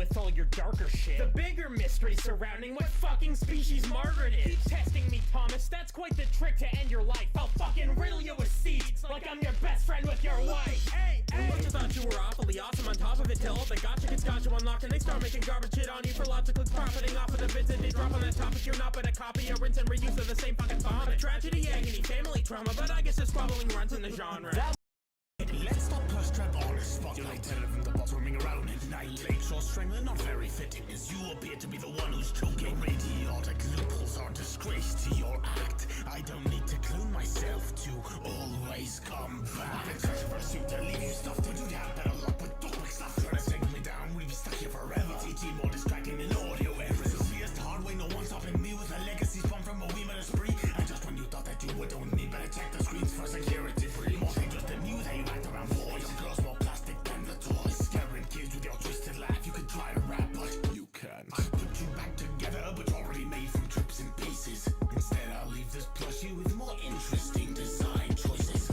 with all your darker shit. The bigger mystery surrounding what fucking species Margaret is. Keep testing me, Thomas, that's quite the trick to end your life. I'll fucking riddle you with seeds, like I'm your best friend with your wife. Hey, hey! Much you thought you were awfully awesome on top of it till all the gotcha kids got you unlocked and they start making garbage shit on you for lots of clicks, profiting off of the bits that they drop on that topic. You're not but a copy, a rinse and reuse of the same fucking vomit. Tragedy, agony, family trauma, but I guess it's squabbling runs in the genre. Let's stop her strap on a spotlight. Telephone the bots roaming around at night. Late short strangler, not very fitting, as you appear to be the one who's choking. Idiotic loopholes are disgrace to your act. I don't need to clone myself to always come back. I've been searching for a suit to leave you stuff to do that. Better luck with topic stuff. Trying to take me down, we'll be stuck here forever. TT more distracting than audio errors. It's the hard way, no one's stopping me with a legacy spun from a wee minute spree. And just when you thought that you would only better check the screens for security. More dangerous than you, they act around boys and girls, more plastic than the toys. Scaring kids with your twisted laugh. You can try to rap, but you can't. I put you back together, but you're already made from trips and pieces. Instead, I'll leave this plushie with more interesting design choices.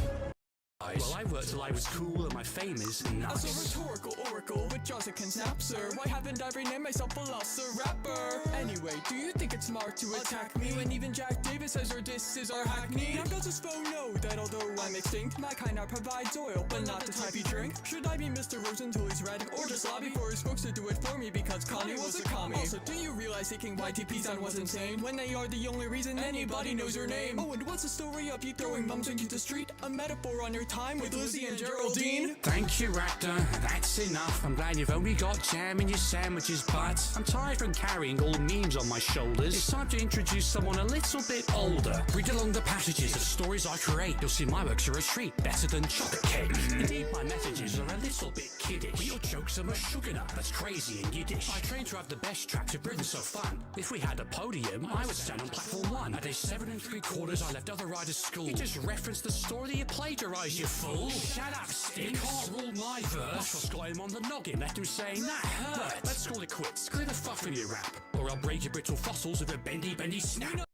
Well, I worked till I was cool and my fame is nuts. As a rhetorical oracle with jaws that can snap, sir. Why haven't I renamed myself a rapper? Anyway, do you think it's smart to attack me when even Jack Davis says your disses are hackneyed? Now does this foe know that although I'm extinct, my kind art provides oil, but not the type you drink? Should I be Mr. Rose until he's red, or just lobby for his folks to do it for me because Kanye was a commie? Also, do you realize taking YTPs on was insane when they are the only reason anybody knows your name? Oh, and what's the story of you throwing mums into the street? A metaphor on your time with Lizzie and Geraldine? Thank you, Raptor. That's enough. I'm glad you've only got jam in your sandwiches, but I'm tired from carrying all memes on my shoulders. It's time to introduce someone a little bit older. Read along the passages of stories I create. You'll see my works are a treat, better than chocolate cake. Indeed, my messages are a little bit kiddish, but your jokes are much sugar nut. That's crazy and Yiddish. I train to have the best tracks of rhythm so fun. If we had a podium, I would stand on platform 1. At age 7 3/4, I left other riders school. You just referenced the story that you plagiarized, you fool. Shut up, Steve. You can't rule my verse. Marshall's got him on the noggin, left him saying that hurt. Let's call it quits. Clear the fuck from your rap, or I'll break your brittle fossils with a bendy snap.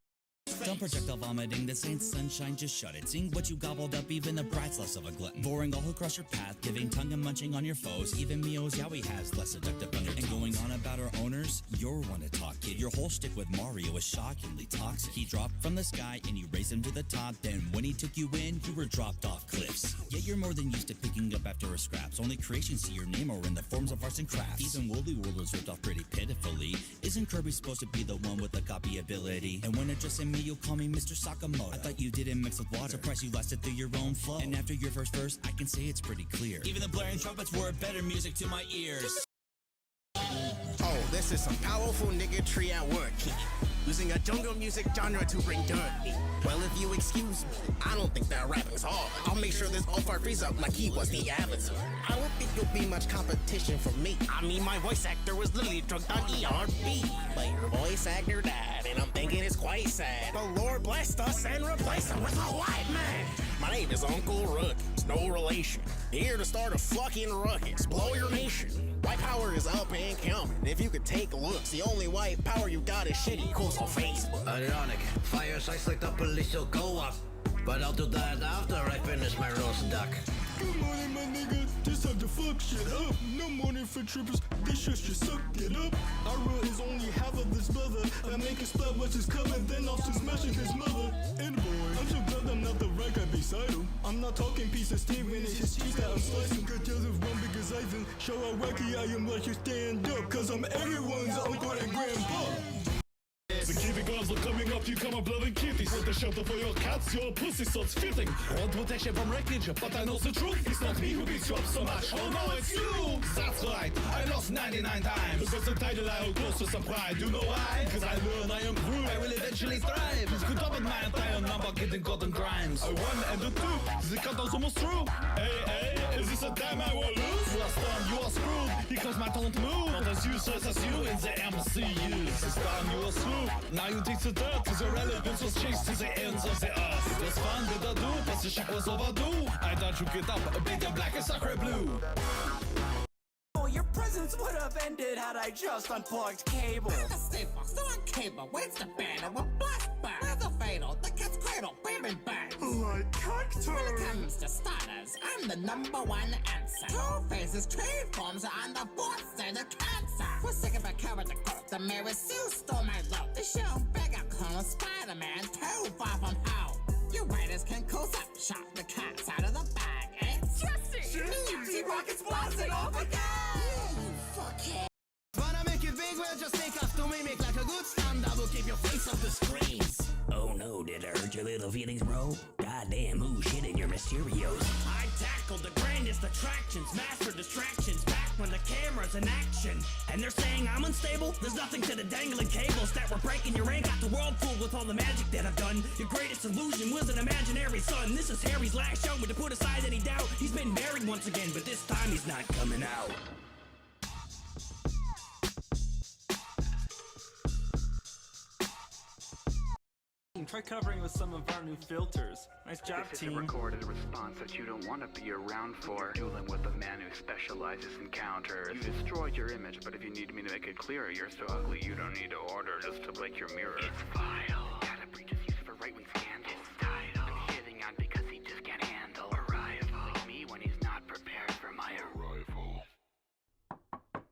Don't projectile vomiting, this ain't sunshine, just shut it. Seeing what you gobbled up, even a brat's less of a glutton. Boring all who cross your path, giving tongue and munching on your foes. Even Mio's Yowie has less seductive undertones. And going on about our owners, you're one to talk, kid. Your whole shtick with Mario is shockingly toxic. He dropped from the sky and you raised him to the top. Then when he took you in, you were dropped off cliffs. Yet you're more than used to picking up after a scraps. Only creations see your name or in the forms of arts and crafts. Even Woolly Woolers ripped off pretty pitifully. Isn't Kirby supposed to be the one with the copy ability? And when addressing me, you'll call me Mr. Sakamoto. I thought you didn't mix with water. Surprised you lasted through your own flow. And after your first verse, I can say it's pretty clear. Even the blaring trumpets were better music to my ears. Oh, this is some powerful niggatry at work. Using a jungle music genre to bring dirt. Well, if you excuse me, I don't think that rapping's hard. I'll make sure this all-fart frees up like he was the avatar. I don't think you'll be much competition for me. I mean, my voice actor was literally drugged on ERB. But your voice actor died, and I'm thinking it's quite sad. The Lord blessed us and replaced him with a white man. My name is Uncle Ruckus, no relation. Here to start a fucking ruckus, blow your nation. White power is up and coming. If you could take a look, the only white power you got is shitty quotes on Facebook. Ironic, fire sites like the police will go up. But I'll do that after I finish my roast duck. Good morning, my nigga. Just time to fuck shit up. No morning for trippers. This shit should suck it up. Ira is only half of this brother. I make a splat watch his coming, then off to smashing his mother. And boy, I'm so glad I'm not the right guy beside him. I'm not talking piece of steak when it's his cheese that I'm slicing. Cause just as one because I can show how wacky I am like you stand up. Cause I'm everyone's uncle and grandpa. The kitty girls are coming up, you come up loving kitties. With the shelter for your cats, your pussy starts fitting. Want protection from wreckage, but I know the truth. It's not me who beats you up so much, oh no, it's you. That's right, I lost 99 times. Because the title I hold close to some pride. You know why? Cause I learn I improve, I will eventually thrive. It's good up with my entire number, getting caught in crimes. A 1 and a 2, the count was almost true. Hey, is this a time I will lose? Last time you are screwed, because my don't move. Not as useless as you in the MCU. This time you are through. Now you take the dirt, cause your relevance was chased to the ends of the earth. It was fun, did I do? But the shock was overdue. I thought you get up, a bit of black and sacre blue. Oh, your presence would have ended had I just unplugged cable. The safer, still on cable. Where's the banner? We're black back. Where's the fatal? The cat's cradle. Bam and bang. like cactus. When it comes to starters, I'm the #1 answer. Two faces, trade forms are on the fourth side of cancer. We're sick of a character quote. The Mary Sue stole my load. The show bigger clone of Spider-Man, too far from home. You writers can coast up, shop the cats out of the bag. It's Jesse! Empty pockets blasting off again! Fuck it. Wanna make it big? Well, just take off to mimic like a good stand-up. Will keep your face off the screens. Oh no, did I hurt your little feelings, bro? Goddamn, who's shitting your Mysterios? I tackled the grandest attractions, master distractions, back when the camera's in action. And they're saying I'm unstable? There's nothing to the dangling cables that were breaking your ankle. Got the world fooled with all the magic that I've done. Your greatest illusion was an imaginary son. This is Harry's last show, but to put aside any doubt, he's been buried once again, but this time he's not coming out. Try covering with some of our new filters. Nice job, This team. is a recorded response that you don't want to be around for. You're dealing with a man who specializes in counters. You destroyed your image, but if you need me to make it clearer, you're so ugly you don't need to order just to break your mirror. It's vile. Data breaches used for right-wing scandals. His title. I'm shitting on because he just can't handle arrival. Like me when he's not prepared for my arrival.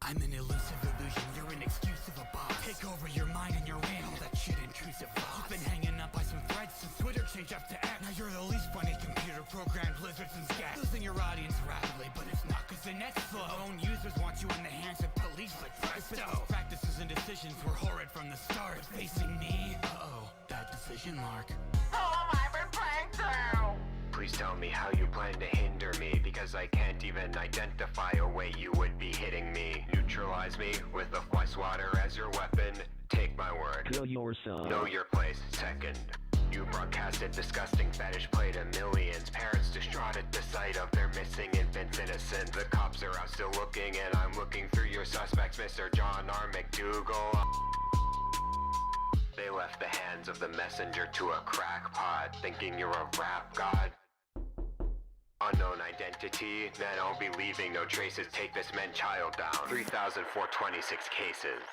I'm an elusive illusion, you're an excuse of a boss. Take over your mind and your brain, all that shit intrusive thoughts. You've been hanging up by some threads since Twitter changed up to X. Now you're the least funny computer-programmed lizards and scats. Losing your audience rapidly, but it's not cause the net's slow. Own users want you in the hands of police like Presto. Practices and decisions were horrid from the start. But facing me, uh-oh, bad decision, Mark. Who have I been playing to? Please tell me how you plan to hinder me, because I can't even identify a way you would be hitting me. Neutralize me with the fly swatter as your weapon. Take my word. Kill yourself. Know your place. Second, you broadcasted disgusting fetish play to millions. Parents distraught at the sight of their missing infants innocent. The cops are out still looking, and I'm looking through your suspects, Mr. John R. McDougal. They left the hands of the messenger to a crackpot, thinking you're a rap god. Unknown identity, then I'll be leaving no traces. Take this man-child down. 3,426 cases.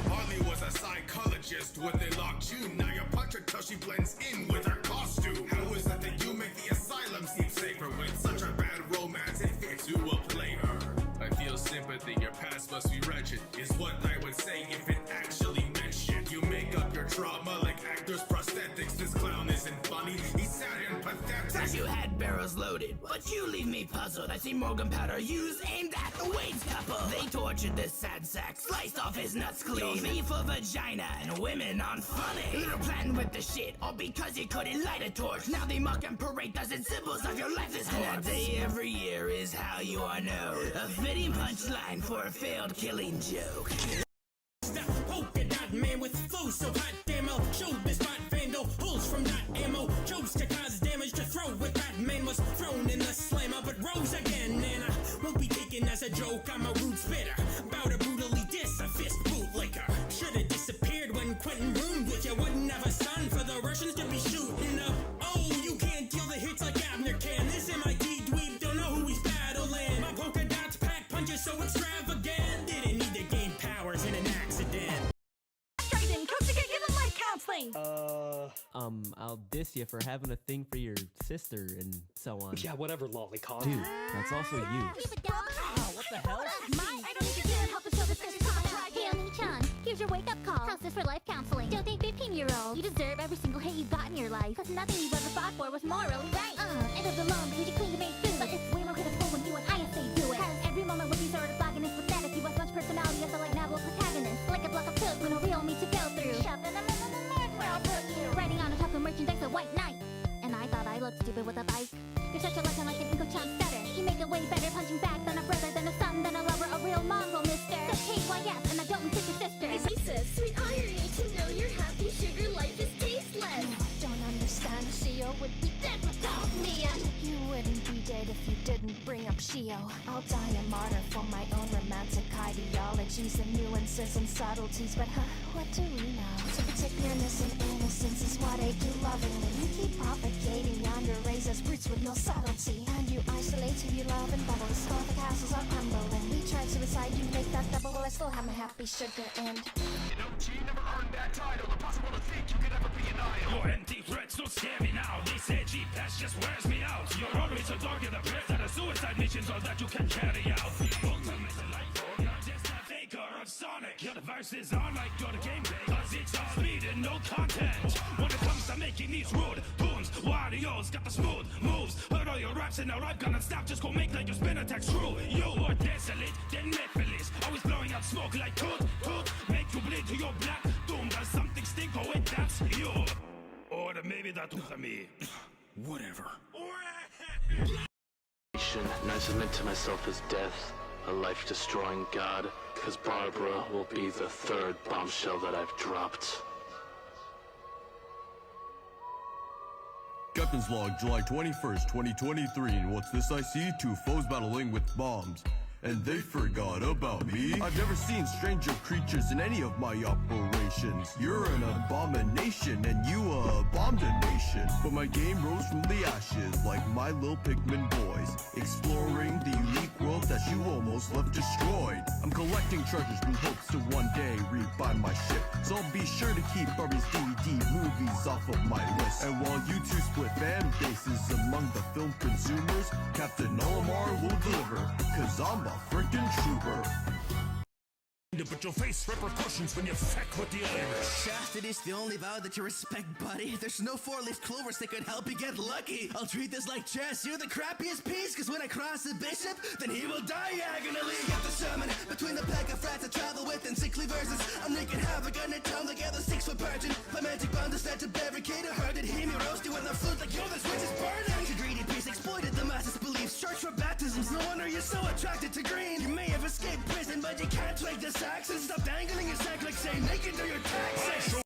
Harley was a psychologist when they locked you. Now your punch her till she blends in with her costume. How is it that you make the asylum seem safer with such a bad romance? It fits you will play her. I feel sympathy, your past must be wretched, is what I would say if it actually meant shit. You make up your trauma like actors' prosthetics. This clown isn't funny, he's sad and pathetic. Thought you had barrels loaded, but you leave me puzzled. I see Morgan powder used aimed at the Wade's couple. They tortured this sad sack, sliced off his nuts clean. Me for vagina and women on funny. Little plan with the shit, all because you couldn't light a torch. Now they mock and parade dozens symbols of your life is corpse. And a day every year is how you are known. A fitting punchline for a failed killing joke. That polka dot man with flow so hot damn I'll show this spot vandal holes from dot ammo chose to cause damage to throw with that man was thrown in the slammer but rose again and I won't be taken as a joke. I'm a rude spitter bout to brutally diss a fist bootlicker. Should've disappeared when Quentin roomed with you. Wouldn't have a son for the Russians to be shooting up. Oh, you can't kill the hits like Abner can. This MIT dweeb don't know who he's battling. My polka dots pack punches so extravagant. Didn't need to gain powers in an accident. I'll diss you for having a thing for your sister and so on. Yeah, whatever, lolicon. Dude, that's also you. Oh, what the hell? I don't need to help us show this Hey, Oni-chan, here's your wake-up call. How's this for life counseling? Don't think 15-year-old. You deserve every single hate you've got in your life. Cause nothing you've ever fought for was morally right. It was alone because you clean to make food. But it's way more pitiful when you and I say do it. Cause every moment when you sort of flogging is pathetic. You have much personality as a light novel protagonist. Like a block of pills when a real me to go through. Shoving them in the mud where I'll put you. Riding on a top of merchandise a white knight. And I thought I looked stupid with a bike. You're such a legend like an Inko-chan stutter. You make it way better punching back than a brother, than a son, than a lover, a real Mongol mister. So KYS, and I don't think your sister. He says, sweet irony to know you're happy, sugar life is tasteless. Don't understand, Shio would be dead without me. And you wouldn't be dead if you didn't bring up Shio. I'll die a martyr for my own romantic ideologies and nuances and subtleties. But what do we know? To protect pureness and innocence is what I do lovingly. You keep propagating yonder razors, roots with no subtlety. And you isolate who you love and bubbles. All the castles are crumbling. We tried suicide, you make that double. Well, I still have my happy sugar and You know, G never earned that title. Impossible to think you could ever be denial. Your empty threats don't scare me now. They say G-Pass just wears me out. You're always so dark in the press that a suicide mission's all that you can carry out. Ultimate life, you're just a faker of Sonic. Your verses are like you're the gameplay, cause it's all speed and no content. When it comes to making these rude tunes, Wario's got the smooth moves. Heard all your raps and now I'm gonna stop. Just go make like your spin attack true. You are desolate, then Nephilis. Always blowing out smoke like toot, toot. Make you bleed to your black doom. Does something stink? Oh wait, that's you. Or maybe that was me. Whatever. And I submit to myself as death, a life-destroying god, cause Barbara will be the third bombshell that I've dropped. Captain's log, July 21st, 2023, and what's this I see? Two foes battling with bombs. And they forgot about me? I've never seen stranger creatures in any of my operations. You're an abomination, and you a abomination. But my game rose from the ashes, like my little Pikmin boys, exploring the unique world that you almost left destroyed. I'm collecting treasures in hopes to one day rebuy my ship, so I'll be sure to keep Barbie's DVD movies off of my list. And while you two split fan bases among the film consumers, Captain Olimar will deliver, cause I'm a freaking trooper. But you'll face repercussions when you feck with the Irish. Chastity's the only vow that you respect, buddy. There's no four-leaf clovers that could help you get lucky. I'll treat this like chess, you're the crappiest piece, cause when I cross the bishop, then he will diagonally. Get the sermon between the pack of frats I travel with and sickly verses. I'm wreaking havoc on a tongue like the 6-foot virgin. My magic bond is set to barricade a herd that hear me roasting with a flute like yo, this witch is burning. The greedy piece exploited the masses' beliefs. Church for baptisms, no wonder you're so attracted to green. You may have escaped prison, but you can't take this and stop dangling your sack like say naked to your taxes.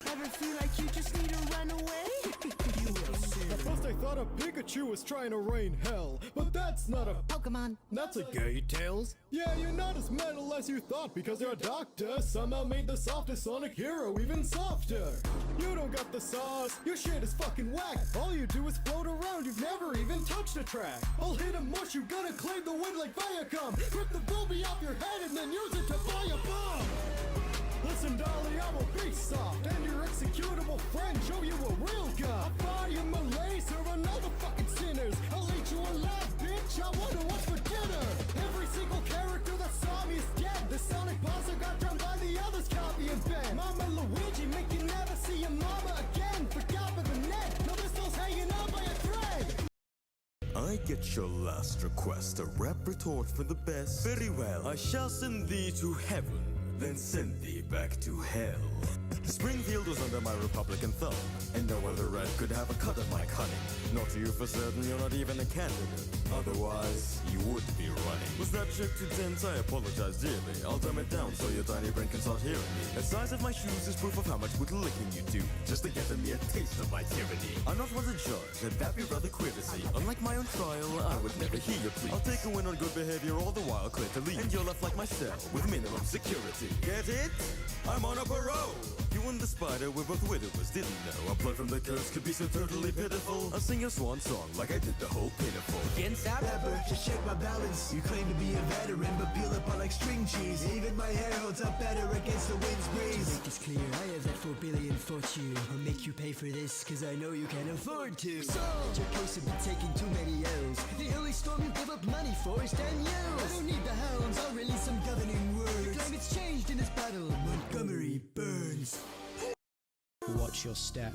Ever feel like you just need to run away? At first I thought a Pikachu was trying to rain hell, but that's not a Pokemon. That's a gay Tails. Yeah, you're not as metal as you thought because your doctor somehow made the softest Sonic hero even softer. You don't got the sauce, your shit is fucking whack. All you do is float around, you've never even touched a track. I'll hit a mush, you gotta claim the win like Viacom. Rip the Bobby off your head and then use it to buy a bomb. Listen, Dolly, I will be soft, and your executable friend show you a real gun. I'll fire you Malays or another fucking sinners. I'll eat you alive, bitch. I wonder what's for dinner. Every single character that saw me is dead. The Sonic Bossa got drowned by the others, copy and Ben. Mama Luigi make you never see your mama again. Forgot for the net. No pistols hanging on by a thread. I get your last request, a rap retort for the best. Very well, I shall send thee to heaven, then send thee back to hell. Springfield was under my Republican thumb, and no other red could have a cut of my cunning. Not you for certain, you're not even a candidate. Otherwise, you would be running. Was that check to dent? I apologize dearly. I'll dumb it down so your tiny brain can start hearing me. The size of my shoes is proof of how much good licking you do, just to get a mere taste of my tyranny. I'm not one to judge, and that'd be rather queer to see. Unlike my own trial, I would never hear your plea. I'll take a win on good behavior all the while clear to leave, and you're left like my cell with minimum security. Get it? I'm on a parole. You and the spider were both widowers, didn't know. A blood from the curse could be so totally pitiful. I'll sing your swan song like I did the whole pitiful. Against that rapper, just check my balance. You claim to be a veteran, but peel apart like string cheese. Even my hair holds up better against the wind's breeze. To make this clear, I have that 4 billion fortune. I'll make you pay for this, cause I know you can afford to. So, your case have been taking too many L's. The only storm you give up money for is Danielle's. I don't need the hounds, I'll release some governing words. The climate's changed in this battle, Montgomery burns. Watch your step.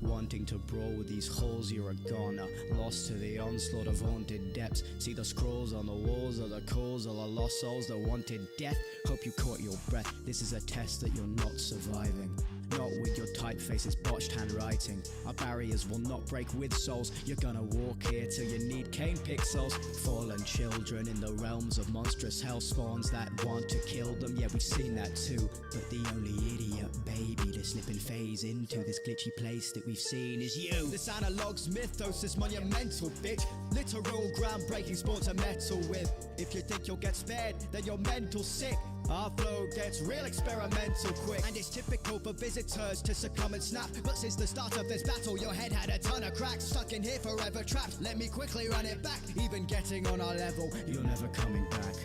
Wanting to brawl with these holes, you're a goner. Lost to the onslaught of haunted depths. See the scrolls on the walls, are the calls of the lost souls that wanted death. Hope you caught your breath. This is a test that you're not surviving. Not with your typeface's botched handwriting. Our barriers will not break with souls. You're gonna walk here till you need cane pixels. Fallen children in the realms of monstrous hell spawns that want to kill them. Yeah, we've seen that too. But the only idiot baby to slip and phase into this glitchy place that we've seen is you. This analog's mythos is monumental, bitch. Literal groundbreaking sport to meddle with. If you think you'll get spared, then you're mental sick. Our flow gets real experimental quick, and it's typical for visitors to succumb and snap. But since the start of this battle, your head had a ton of cracks. Stuck in here forever trapped, let me quickly run it back. Even getting on our level, you're never coming back.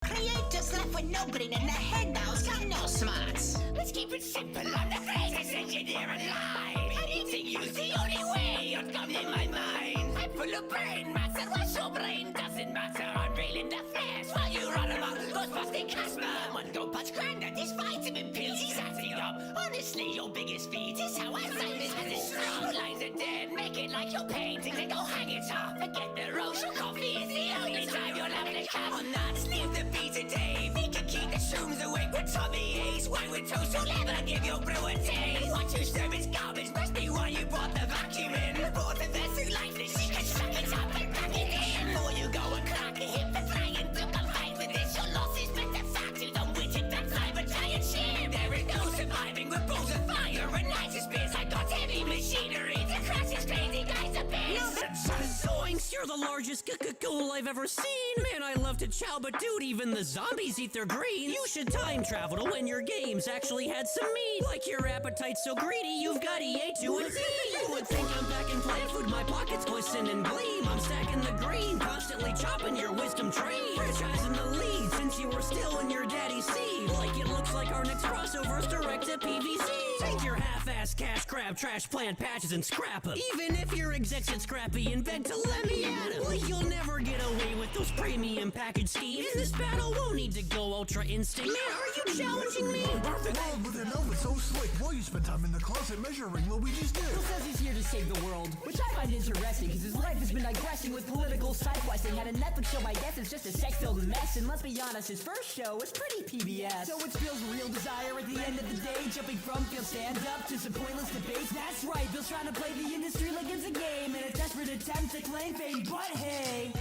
Create yourself with no brain in the head now, it's got no smarts. Let's keep it simple, I'm the greatest engineer alive. Anything you's the only way you'd come in my mind. I'm full of brain matter, what's your brain doesn't matter. I'm reeling the flares while you run amok, Ghostbusting Casper. One go punch Grandad, this vitamin pills he's acting up. Honestly, your biggest feat is how Alzheimer's has it strong. Lines are dead, make it like your painting, then go hang it up. Forget the Roche, coffee is the only time you'll have to come on nuts. Leave the beat today, we can keep the shrooms awake with Tommy Ace. Wine with toast, you'll never give your brew a taste. What you serve is garbage, must be why you brought the vacuum in. Brought the vessel lifeless, she can suck it up and pack it in. Before you go and crack a hip for trying to fight with this, your losses meant the fact you don't witch it, that's like a giant ship. There is no surviving with balls of fire and nights of space. I got heavy machinery to crash these crazy guys to bits. Zoinks, you're the largest ghoul I've ever seen. Man, I love to chow, but dude, even the zombies eat their greens. You should time travel to when your games actually had some meat. Like your appetite's so greedy, you've got EA2 and Z. You would think I'm back in plant food, my pockets glisten and gleam. I'm stacking the green, constantly chopping your wisdom tree. Franchising the lead since you were still in your daddy's seed. Like it looks like our next crossover's direct to PVC. Take your half-ass cash grab, trash plant patches and scrap them. Even if your execs get scrappy and beg to let me at them. Like you'll never get away with those premium package schemes. In this battle, won't need to go ultra instinct. Man, are you challenging me? Perfect world with an oven so slick. While you spend time in the closet measuring Luigi's dick. Bill says he's here to save the world, which I find interesting, because his life has been digressing with political side-questing. Had a Netflix show, I guess it's just a sex-filled mess. And let's be honest, his first show was pretty PBS. So it's Bill's real desire at the end of the day, jumping from field stand-up to some pointless debates. That's right, Bill's trying to play the industry like it's a game, in a desperate attempt to claim fame, but hey.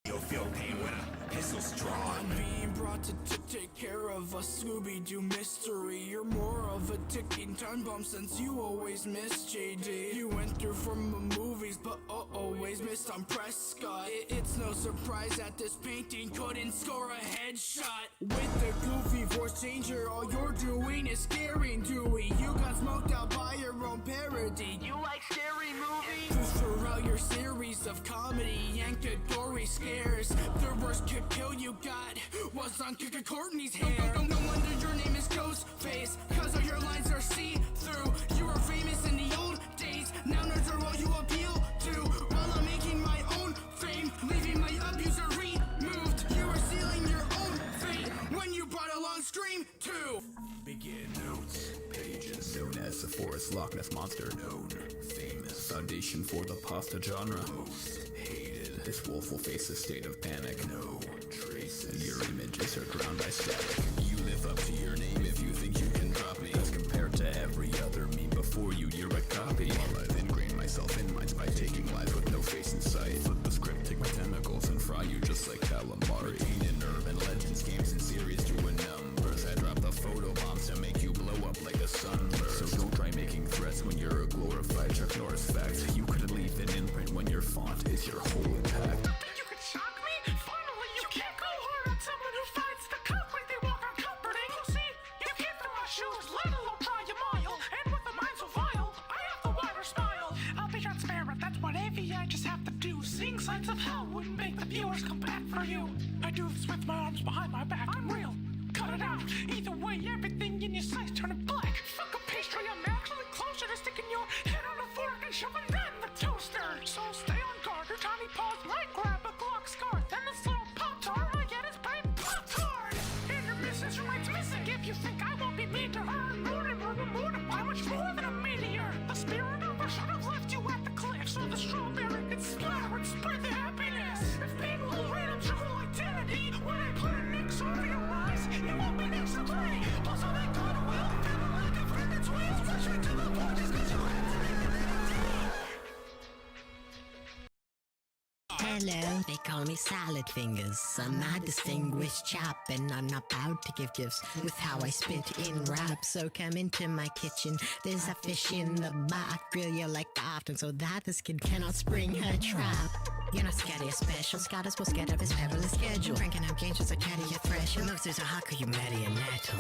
You'll feel pain when a pistol's drawn. Being brought to take care of a Scooby-Doo mystery. You're more of a ticking time bomb since you always miss JD. You went through from the movies, but always missed on Prescott. It's no surprise that this painting couldn't score a headshot. With the goofy voice changer, all you're doing is scaring Dewey. You got smoked out by your own parody. You like scary movies? Who's throughout your series of comedy and gory scares. The worst kill you got was on Courtney's hair. No wonder your name is Ghostface, cause all your lines are see-through. You were famous in the old days, now nerds are all you appeal to. While I'm making my own fame, leaving my abuser removed. You were sealing your own fate when you brought along Scream 2. Begin notes. Pages known as the Forest Loch Ness Monster. Known. Famous. Foundation for the pasta genre. Most hated. This wolf will face a state of panic. No traces. Your images are drowned by static. You live up to your name if you think you can drop me. As compared to every other meme before you, you're a copy. While I've ingrained myself in minds by taking lives with no face in sight. Flip the script, take my tentacles and fry you just like calamari. Retain in urban legends, games and series to a numbers. I drop the photo bombs to make you blow up like a sunburst. So don't try making threats when you're a glorified Chuck Norris fact. You couldn't leave an imprint when your font is your whole impact. You can shock me? Finally, you can't go hard on someone who fights the cock like they walk on comforting. See, you can't fill my shoes, let alone try a mile. And with a mind so vile, I have the wider smile. I'll be transparent, that's what AVI just have to do. Seeing signs of hell wouldn't make the viewers come back for you. I do this with my arms behind my back, I'm real. Cut it out. Either way, everything in your sight's turning black. Fuck a pastry, I'm actually closer to sticking your head on a fork and shoving that in the toaster. So stay on guard, your tiny paws might grab a Glock scar. Then this little pop-tart might get his brain popped hard. And your missus rights missing if you think I won't be mean to her. More than by much more than a meteor. The spirit of her should have left you at the cliff so the strawberry could splatter and spread the happiness. If people will read up your whole identity when I put an X over your eyes, it won't be next to play. Also, they got a will, feeling like a friend that's way straight to the point just cause you had to make it. Hello, they call me Salad Fingers. I'm a distinguished chap, and I'm not proud to give gifts with how I spit in rap. So come into my kitchen, there's a fish in the back. Grill you like often so that this kid cannot spring her trap. You're not scared of your special. Scott is more scared of his perilous schedule. Drinking out games just a caddy your fresh. And moves through a hawk, you marionette.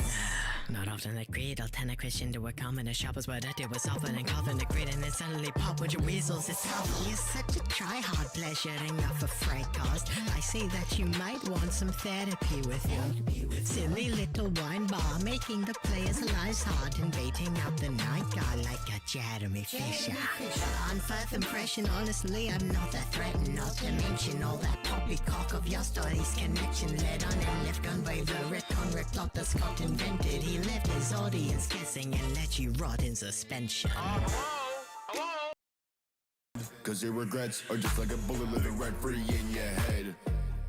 Not often that greed, I'll turn a Christian to a commoner. Shoppers what I did was often and coughing the grid, and then suddenly pop with your weasels. It's awful. You're such a try-hard pleasuring off a freight cost. I say that you might want some therapy with you. Silly little wine bar, making the players' lives hard and baiting out the night guy like a Jeremy Fisher. On first impression, honestly, I'm not a threat, not to mention all that poppycock of your story's connection. Led on and left gun by the retcon reclock that Scott invented. He left his audience guessing and let you rot in suspension. Cause your regrets are just like a bullet living rent free in your head.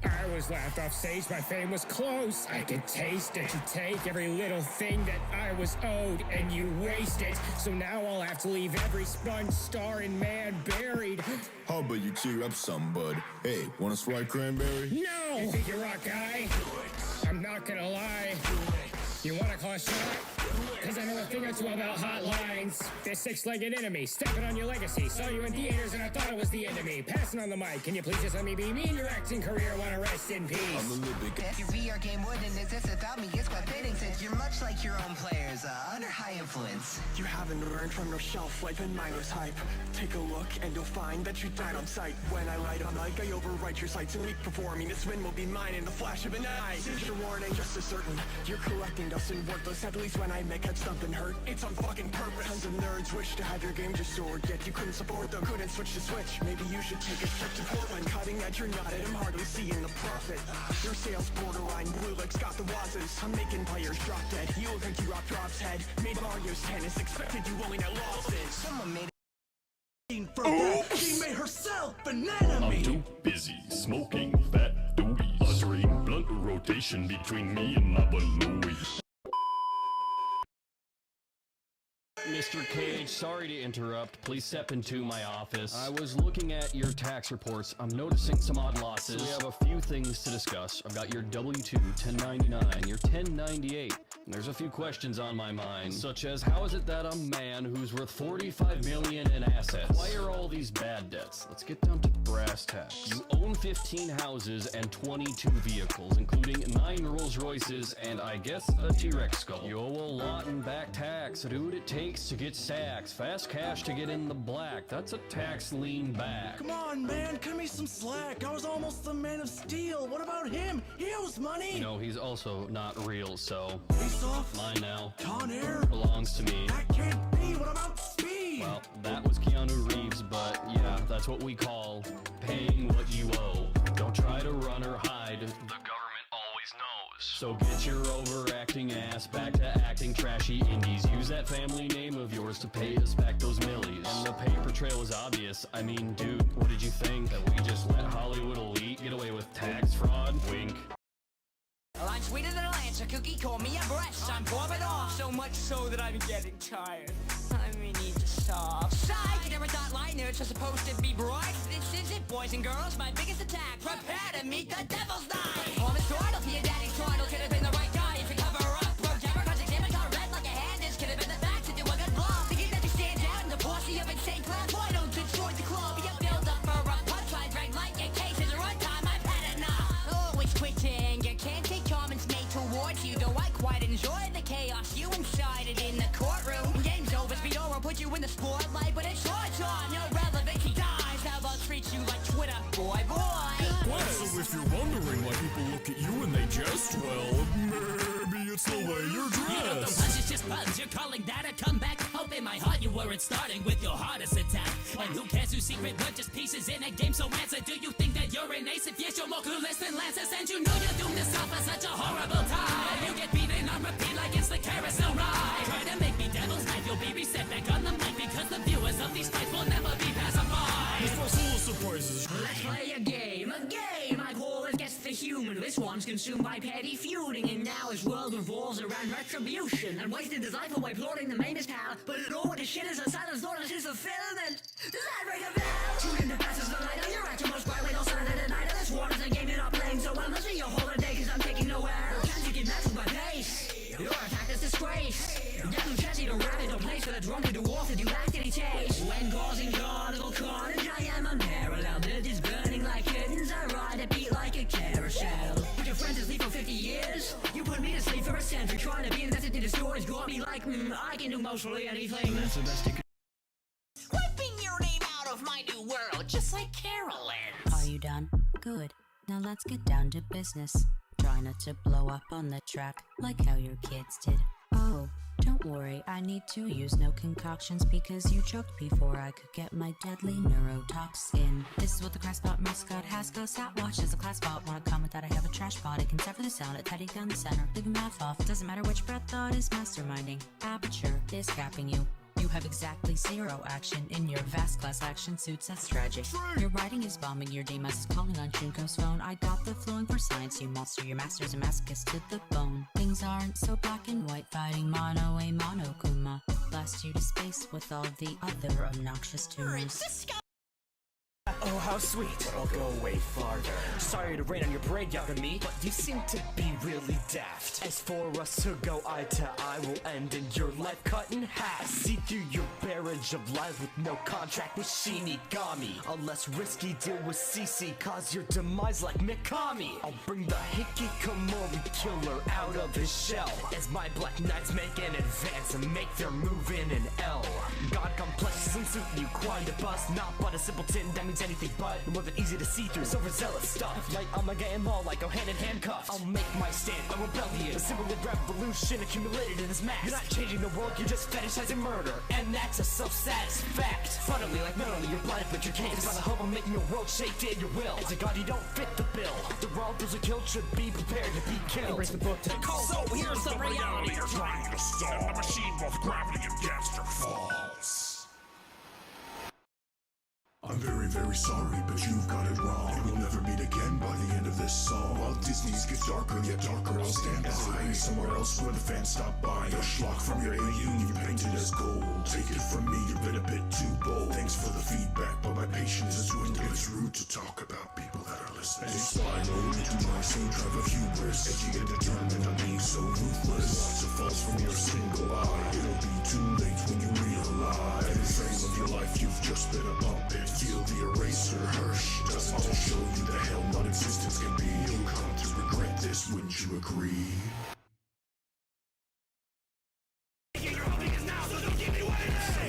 I was laughed off stage, my fame was close. I could taste it, you take every little thing that I was owed and you waste it. So now I'll have to leave every sponge star and man buried. How about you cheer up some, bud? Hey, want a Sprite cranberry? No! You think you're rock guy? I'm not gonna lie. You wanna call a shot? Cause I know a thing or two about hotlines. This six-legged enemy, stepping on your legacy. Saw you in theaters and I thought it was the enemy. Passing on the mic, can you please just let me be me in your acting career? Wanna rest in peace. I'm a little bit. If your VR game wouldn't exist without me, it's quite fitting since you're much like your own players, under high influence. You haven't learned from your shelf life and mindless hype. Take a look and you'll find that you died on sight. When I light on mic, I overwrite your sights and weak performing. This win will be mine in the flash of an eye. Here's your warning, just as certain. You're collecting dust and worthless. At least when I make head stump and hurt, it's on fucking purpose. Tons of nerds wish to have your game just soared, yet you couldn't support them. Couldn't switch to Switch. Maybe you should take a trip to Portland. Cutting edge, you're not it. I'm hardly seeing the profit. Your sales borderline. Blue Lick's got the wazzes. I'm making players drop dead. You look like you rock drops head. Made Mario's tennis. Expected you only net losses. Someone made She made herself an enemy. I'm too busy smoking fat doobies. Uttering blunt rotation between me and my Louie. Mr. Cage, sorry to interrupt. Please step into my office. I was looking at your tax reports. I'm noticing some odd losses. We have a few things to discuss. I've got your W-2, 1099, your 1098. And there's a few questions on my mind, such as how is it that a man who's worth $45 million in assets acquire all these bad debts? Let's get down to brass tacks. You own 15 houses and 22 vehicles, including 9 Rolls Royces and I guess a T-Rex skull. You owe a lot in back tax. Dude, it takes to get sacks. Fast cash to get in the black. That's a tax lean back. Come on, man, cut me some slack. I was almost the Man of Steel. What about him? He owes money. No, he's also not real, so... Face Off? Mine now. Con Air? Belongs to me. That can't be. What about Speed? Well, that was Keanu Reeves, but yeah, that's what we call paying what you owe. Don't try to run or hide. The government always knows. So get your overacting ass back to acting trashy indies. Use that family name of yours to pay us back those millies. And the paper trail is obvious. I mean, dude, what did you think? That we just let Hollywood elite get away with tax fraud? Wink. Well, I'm sweeter than a Lancer cookie, call me a breast. I'm bobbing off so much so that I'm getting tired. I need to stop. Psych! You never thought light nerds are supposed to be bright. This is it, boys and girls, my biggest attack. Prepare to meet the devil's knife. Promise throttle to your daddy's throttle. Could have been the right guy if you cover up. Broke jabber, cause examine got red like a hand is. Could have been the facts to do a good blow. Thinking that you stand out in the posse of insane clowns. Why don't destroy the club? You build up for a punchline, drag like your cases are runtime. I've had enough. Always quitting. You can't take comments made towards you. Though I quite enjoy the chaos you incited in the courtroom. Game's over, speed over, put you in the spotlight. But it's your time, no relevancy dies. How about treat you like Twitter, boy. Well, so if you're wondering why people look at you and they jest, well, maybe it's the way you're dressed. You know the punch is just buns, you're calling that a comeback? Hope in my heart you weren't starting with your hardest attack. And who cares who's secret, we're just pieces in a game, so answer. Do you think that you're an ace? If yes, you're more clueless than Lancer. And you know you're doomed to suffer such a horrible time. You get beaten on repeat like it's the carousel ride. Try to make me devil's knife, you'll be reset back on the mic. Because the viewers of these fights will never be pacified. It's for full of surprises. Let's play a game I call it Guess the Human. This one's consumed by petty feuding, and now his world revolves around retribution. And wasted his life away plotting the mainest power, but it all the shit is a silence thought is his fulfillment. Does that ring a bell? Tune in to passes the light on your act, most brightly all Saturday tonight. And this war is a game you're not playing, so well, must be your holiday, cause I'm taking nowhere. Chance you get matched by pace. Your attack is disgrace. Devil chassis to rabbit, no place for the drunk to do off to do activity chase. When causing carnival carnage, I am unparalleled. It is burning like mostly anything. That's the best you can. Wiping your name out of my new world, just like Carolyn's. Are you done? Good. Now let's get down to business. Try not to blow up on the track like how your kids did. Oh, don't worry, I need to use no concoctions because you choked before I could get my deadly neurotoxin. This is what the Crashbot mascot has. Go sat watch as a class bot. Wanna comment that I have a trash bot? I can sever the sound at Teddy Gun Center. Leave him half off. Doesn't matter which breath thought is masterminding. Aperture is capping you. You have exactly 0 action in your vast class action suits, that's tragic. Your writing is bombing, your DMS is calling on Junko's phone. I got the flowing for science, you monster, your master's a masochist to the bone. Things aren't so black and white, fighting mono a monokuma. Blast you to space with all the other obnoxious tumors. Oh, how sweet, but I'll go way farther. Sorry to rain on your parade, Yakami, but you seem to be really daft. As for us to go eye to eye, will end in your life cut in half. See through your barrage of lies with no contract with Shinigami. A less risky deal with CC, cause your demise like Mikami. I'll bring the Hikikomori killer out of his shell, as my black knights make an advance and make their move in an L. God complexes and suit you quite a bust, not but a simpleton that means anything but more than easy to see through. It's overzealous stuff, like Omega and Law, like go hand in handcuffs. I'll make my stand, a rebellion, a symbol of revolution accumulated in this mass. You're not changing the world, you're just fetishizing murder, and that's a self-satisfact. Funnily, like mentally, you're blinded but you can't. It's about the hope of making a world shaped in your will. As a god, you don't fit the bill. The world those are killed should be prepared to be killed. Embrace the book to So here's the reality. You're trying to stall. The machine both gravity and Gangster falls. I'm very, very sorry, but you've got it wrong. And we'll never meet again by the end of this song. While Disney's gets darker, yet darker, I'll stand by. Somewhere else where the fans stop by. A schlock from your AU, you painted as gold. Take it from me, you've been a bit too bold. Thanks for the feedback, but my patience is dwindling. It's rude to talk about people that are listening. Spiraled into my same tribe of hubris. Edgy and determined, I'm being so ruthless. Lots of falls from your single eye. It'll be too late when you realize. Every frame of your life, you've just been a puppet. Feel the eraser Hirsch doesn't to show you the hell non-existence can be. You'll come to regret this, wouldn't you agree? The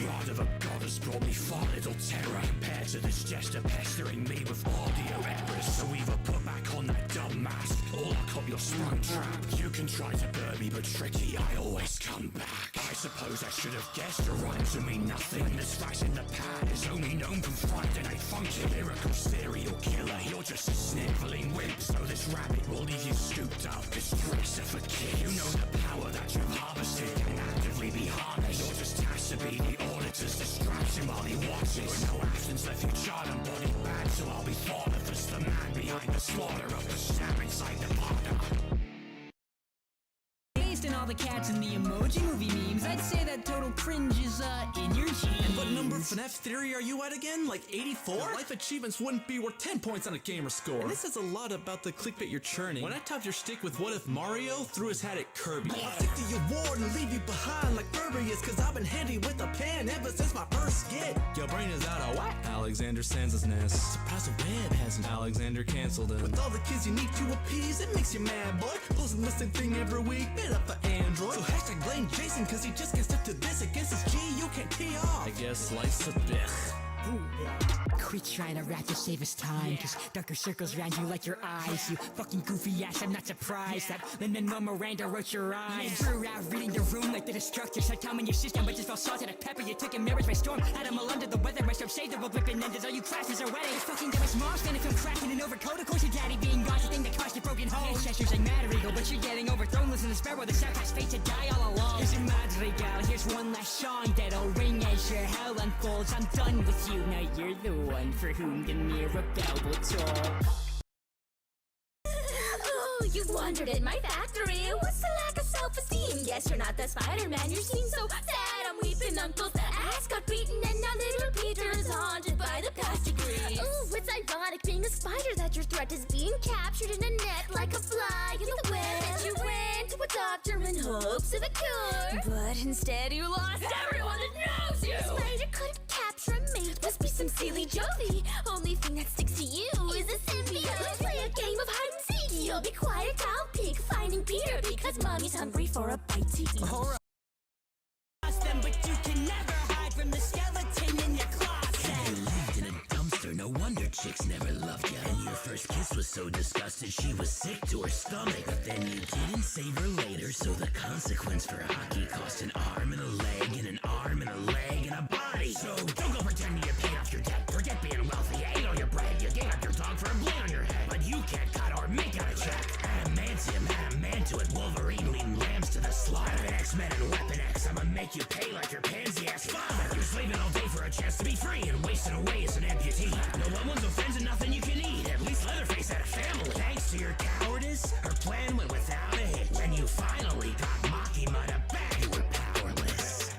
rod of a goddess brought me far little terror compared to this jester pestering me with audio errors. So either put back on that dumb mask or lock up your sprung trap. You can try to burn me, but tricky, I always come back. I suppose I should have guessed your rhymes to mean nothing. This flash in the pan is only known from Friday Night Funkin'. Lyrical serial killer, you're just a sniveling wimp. So this rabbit will leave you scooped up, this dresser for kids. You know the power that you've harvested can actively be harnessed. You're just tasked to be the auditor's distraction while he watches. No actions left you charred and body bad, so I'll be thought of as the man behind the slaughter of the stab inside the partner. Based on all the cats in the emoji movie memes, I'd say that total cringe is in your genes. And what number FNAF theory are you at again? Like 84? Your life achievements wouldn't be worth 10 points on a gamer score. And this says a lot about the clickbait you're churning. When I topped your stick with what if Mario threw his hat at Kirby. I'll take the award and leave you behind like Furby is, cause I've been handy with a pen ever since my first skit. Your brain is out of whack. Alexander Sansa's nest. Surprise the web hasn't. Alexander canceled it. With all the kids you need to appease, it makes you mad, boy. Posting the same thing every week, bit up for Android. So hashtag blame Jason, cause he just gets up to this against his G, you can't tee off. I guess life's a bitch. Quit trying to rap to save us time, cause darker circles around you like your eyes. You fucking goofy ass, I'm not surprised that Lin-Manuel Miranda wrote your rhymes. Threw out reading the room like the destructor. Said time in your system, but just fell salted at pepper. You took a marriage by storm, animal under the weather. My stuff saved the world whipping ended. All you classes are wedding. Fucking got my mom's standing from cracking an overcoat. Of course your daddy being gone, the thing that caused your broken home. Gestures like Madrigal, but you're getting overthrown. Listen to Sparrow, the South has fate to die all along. Here's your Madrigal, here's one last song that'll ring as your hell unfolds. I'm done with you, now you're the one for whom the Mirabelle will talk. Oh, you wandered in my factory. What's the lack of self-esteem? Guess you're not the Spider-Man. You seem so sad. I'm weeping. Uncle's ass got beaten, and now little Peter is haunted by the past degrees. Ooh, it's ironic being a spider that your threat is being captured in a net like a fly in the web. And you went to a doctor in hopes of a cure, but instead you lost everyone that knows you. Spider couldn't capture a mate. Must be some silly joke. The only thing that sticks to you is a symbiote. Play a game of hide and seek. You'll be quiet, I'll peek, finding Peter because mommy's hungry for a bite to eat. Them, but first kiss was so disgusted she was sick to her stomach. But then you didn't save her later, so the consequence for hockey cost an arm and a leg and an arm and a leg and a body. So don't go pretending you paid off your debt. Forget being wealthy, you ate all your bread. You gave up your dog for a blade on your head. But you can't cut or make out a check. Adamantium, adamantuit, Wolverine, lean lambs to the slaughter. X-Men and Weapon X, I'ma make you pay like your pansy ass father. You're slaving all day for a chance to be free and wasting away as an amputee. No loved ones, no friends, and nothing you can eat. At least Leatherface had a family. Thanks to your cowardice, her plan went without a hit. When you finally got Makima back, you were powerless.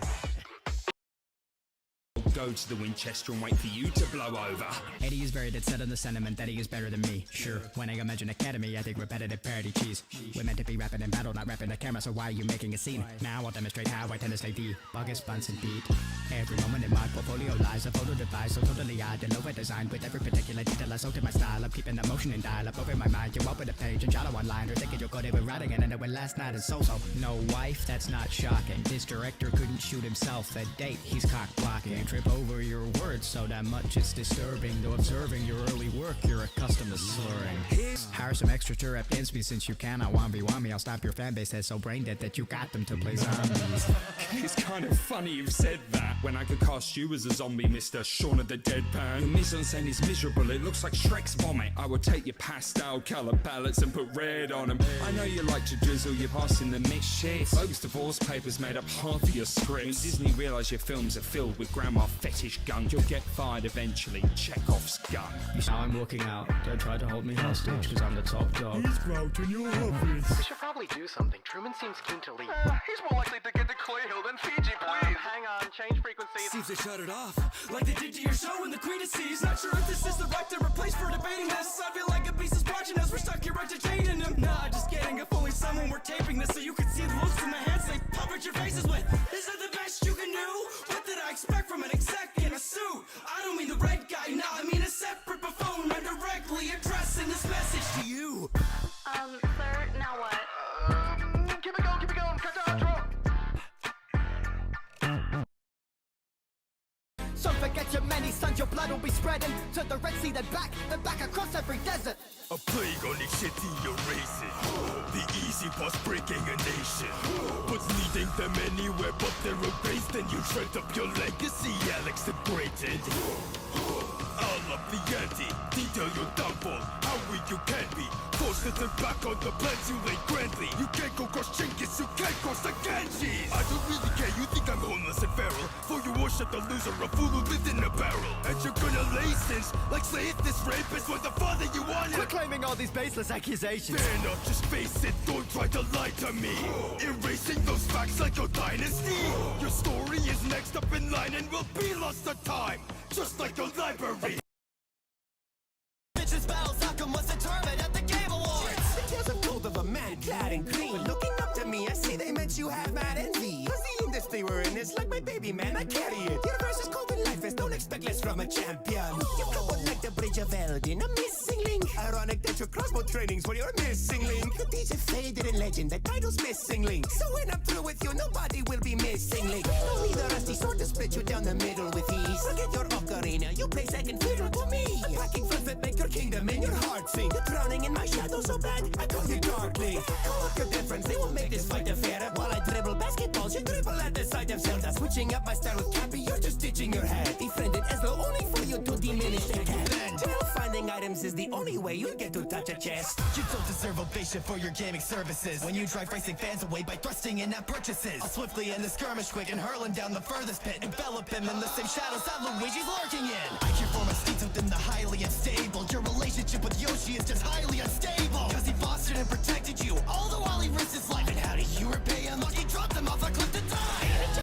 Go to the Winchester and wait for you to blow over. Eddie is very dead set on the sentiment that he is better than me. Sure, when I imagine Academy, I think repetitive parody cheese. We're meant to be rapping in battle, not rapping the camera, so why are you making a scene? Now I'll demonstrate how I tend to stay deep. Buggers, buns, and beat. Every moment in my portfolio lies a photo device, so totally odd and over-designed. With every particular detail, I soaked in my style. I'm keeping emotion and dial up over my mind. You open a page and jot a one-liner, thinking you're good at writing and ended with last night and so-so. No wife, that's not shocking. This director couldn't shoot himself a date. He's cock-blocking. Trip over your words so that much it's disturbing. Though observing your early work, you're accustomed to slurring. Hire some extra rep against me since you cannot 1v1 me. I'll stop your fan base that's so brain dead that you got them to play zombies. It's kind of funny you've said that, when I could cast you as a zombie, Mr. Shaun of the Deadpan. Your mise-en-scène is miserable, it looks like Shrek's vomit. I will take your pastel colour palettes and put red on them. I know you like to drizzle your past in the mixed shit. Folks, divorce papers made up half of your scripts. When Disney realise your films are filled with grandma fetish gunk, you'll get fired eventually. Chekhov's gun. Now I'm walking out. Don't try to hold me hostage, cause I'm the top dog. He's grouting your office. We should probably do something. Truman seems keen to leave. He's more likely to get to Clay Hill than Fiji, please. Hang on, change frequencies. Seems they shut it off, like they did to your show when the Queen of Seas. Not sure if this is the right to replace for debating this. I feel like a beast is watching us. We're stuck here entertaining him. Nah, just kidding. If only someone were taping this so you could see the looks in the hands they puppet your faces with. Is that the best you can do? What did I expect from an exec in a suit? I don't mean the red guy, now I mean a separate buffoon. I'm directly addressing this message to you. Sir, now what? Keep it going, cut the outro. So forget your many sons, your blood will be spreading to the Red Sea, then back across every desert. A plague on the city erasing. The easy pass breaking a nation. But needing them anywhere but they're erased. Then you shred up your legacy, Alex the Greated. All up the ante, detail your downfall. How weak you can be. Forced to turn back on the plans you laid grandly. You can't go cross Genghis, you can't cross the Ganges. I don't really care, you think I'm homeless and feral. For you worship the loser, a fool who lived in a barrel. And you're gonna lay sins, like say if this rapist was the father you wanted. Quit claiming all these baseless accusations. Fair enough, just face it, don't try to lie to me. Erasing those facts like your dynasty. Your story is next up in line and will be lost to time. Just like your library. Bitches battles, Malcolm was determined at the Game Awards. The tales of gold of a man clad in green. Looking up to me, I see they meant you have mad envy. Cause the industry we're in is like my baby man, I carry it. Universe is cold in life is don't expect less from a champion. You come on like the bridge of Eldin, a missing link. Ironic that your crossbow training's where you're missing link. The piece of faded in legend, the title's missing link. So when I'm through with you, nobody will be missing link. No need a rusty sword to split you down the middle with ease. Forget your ocarina, you play second fiddle to me. Packing front that make your kingdom in your heart sing. You're drowning in my shadow so bad, I call you darkling. Call up your difference, they will make this fight a fair. While I dribble basketballs, you dribble at the sight of Zelda. Switching up my style with Cappy, you're just stitching your head. Befriended as though only for you to diminish their talent. Well, finding items is the only way you'll get to touch a chest. You don't deserve ovation for your gaming services. When you drive racing fans away by thrusting in at purchases. I'll swiftly end the skirmish quick and hurl him down the furthest pit. Envelop him in the same shadows that Luigi's lurking in. I care for my steeds within the highly unstable. Your relationship with Yoshi is just highly unstable. Cause he fostered and protected you, all the while he risked his life. And how did you repay him? Look, he dropped him off a cliff to die.